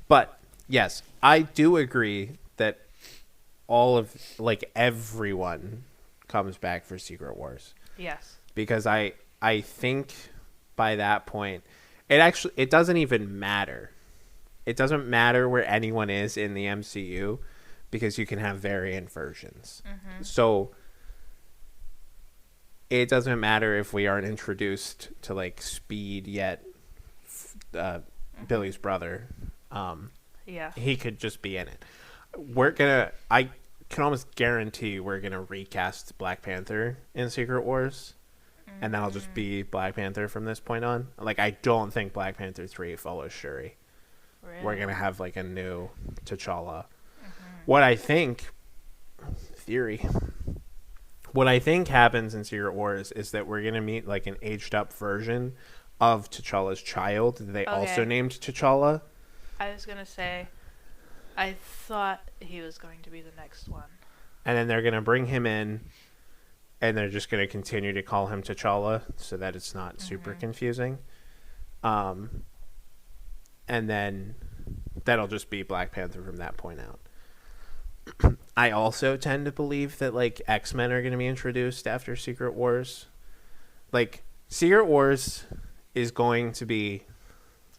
But yes, I do agree that all of everyone comes back for Secret Wars, Yes. because I think by that point it doesn't even matter. It doesn't matter where anyone is in the MCU, because you can have variant versions. Mm-hmm. So it doesn't matter if we aren't introduced to like Speed yet. Billy's brother, Yeah. he could just be in it. I can almost guarantee we're gonna recast Black Panther in Secret Wars, and that'll just be Black Panther from this point on. Like, I don't think Black Panther 3 follows Shuri. Really? We're gonna have like a new T'Challa. Mm-hmm. What I think happens in Secret Wars is that we're gonna meet like an aged up version of T'Challa's child that they also named T'Challa. I was gonna say, I thought he was going to be the next one. And then they're gonna bring him in, and they're just gonna continue to call him T'Challa so that it's not super confusing. And then that'll just be Black Panther from that point out. I also tend to believe that like X-Men are gonna be introduced after Secret Wars. Like, Secret Wars is going to be,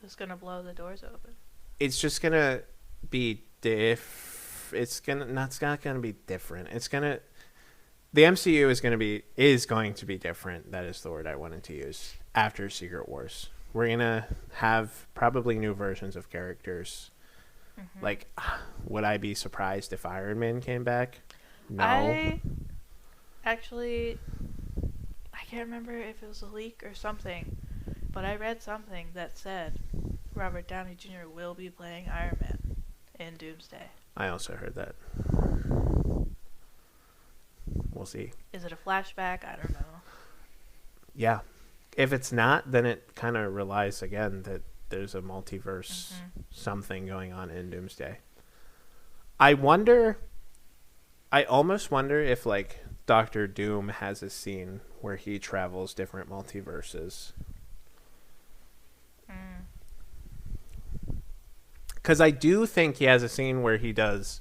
It's gonna blow the doors open. it's just gonna be it's not gonna be different. The MCU is going to be different. That is the word I wanted to use. After Secret Wars, we're gonna have probably new versions of characters. Mm-hmm. Like, would I be surprised if Iron Man came back? No. I can't remember if it was a leak or something, but I read something that said Robert Downey Jr. will be playing Iron Man in Doomsday. I also heard that. We'll see. Is it a flashback? I don't know. Yeah. If it's not, then it kind of relies again that there's a multiverse something going on in Doomsday. I almost wonder if like Doctor Doom has a scene where he travels different multiverses. Because I do think he has a scene where he does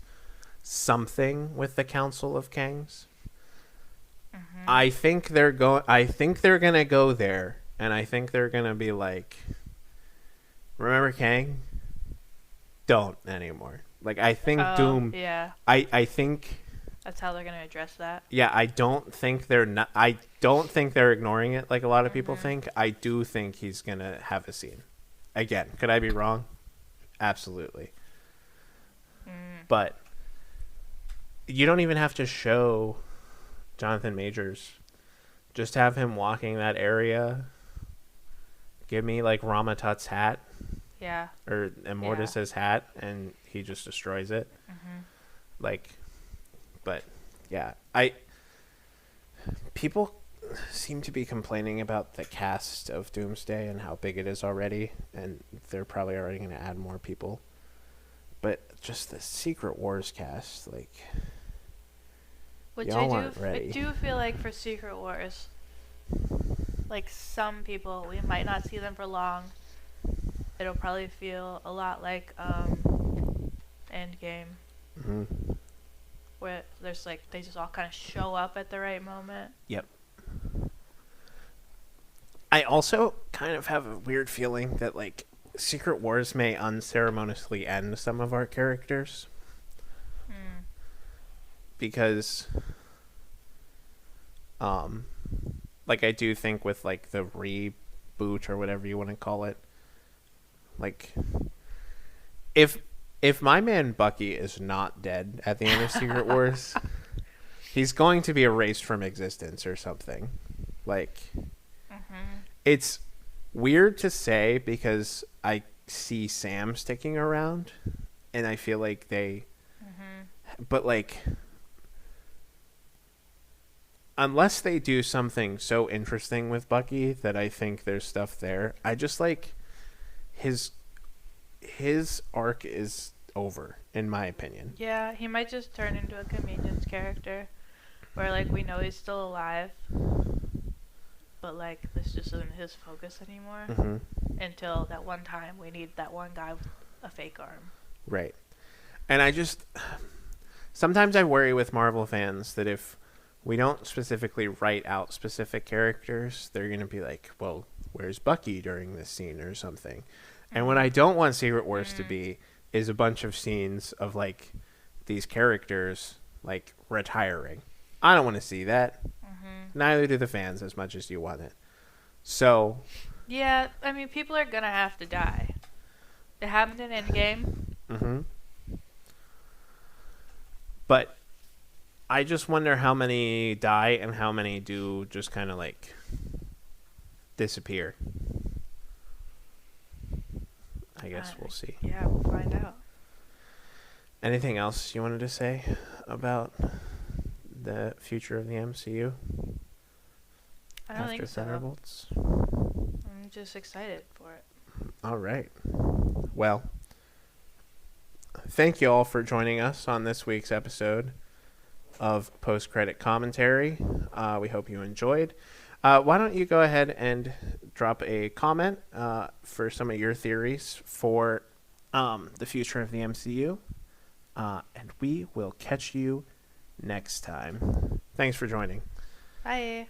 something with the Council of Kangs. I think they're gonna go there, and I think they're gonna be like, remember Kang? Don't anymore. Like, I think Doom. Yeah. I think That's how they're gonna address that. Yeah, I don't think they're ignoring it like a lot of people think. I do think he's gonna have a scene. Again, could I be wrong? Absolutely. But you don't even have to show Jonathan Majors. Just have him walking that area. Give me like Ramatut's hat. Yeah. Or Immortus's hat, and he just destroys it. Like, but yeah, people seem to be complaining about the cast of Doomsday and how big it is already, and they're probably already going to add more people. But just the Secret Wars cast, like, y'all aren't ready. I do feel like for Secret Wars, like, some people, we might not see them for long. It'll probably feel a lot like Endgame, where there's like they just all kind of show up at the right moment. Yep. I also kind of have a weird feeling that like Secret Wars may unceremoniously end some of our characters. Because like, I do think with like the reboot or whatever you want to call it, like, if my man Bucky is not dead at the end of Secret Wars, he's going to be erased from existence or something. Like, it's weird to say because I see Sam sticking around, and I feel like they, Mhm. but like, unless they do something so interesting with Bucky that I think there's stuff there, I just like his his arc is over in my opinion. Yeah, he might just turn into a convenience character where like we know he's still alive, but like this just isn't his focus anymore Hmm. until that one time we need that one guy with a fake arm. Right. And I just sometimes I worry with Marvel fans that if we don't specifically write out specific characters, they're going to be like, well, where's Bucky during this scene or something? And what Mm. I don't want Secret Wars to Mm. be is a bunch of scenes of like these characters like retiring. I don't want to see that. Mhm. Neither do the fans as much as you want it. So, Yeah, I mean people are gonna have to die. It happened in Endgame. mhm. But I just wonder how many die and how many do just kind of like disappear. I guess we'll see. Yeah, we'll find out. Anything else you wanted to say about the future of the MCU I don't after think so. Thunderbolts? I'm just excited for it. All right. Well, thank you all for joining us on this week's episode of Post Credit Commentary. We hope you enjoyed. Why don't you go ahead and drop a comment for some of your theories for the future of the MCU? And we will catch you next time. Thanks for joining. Bye.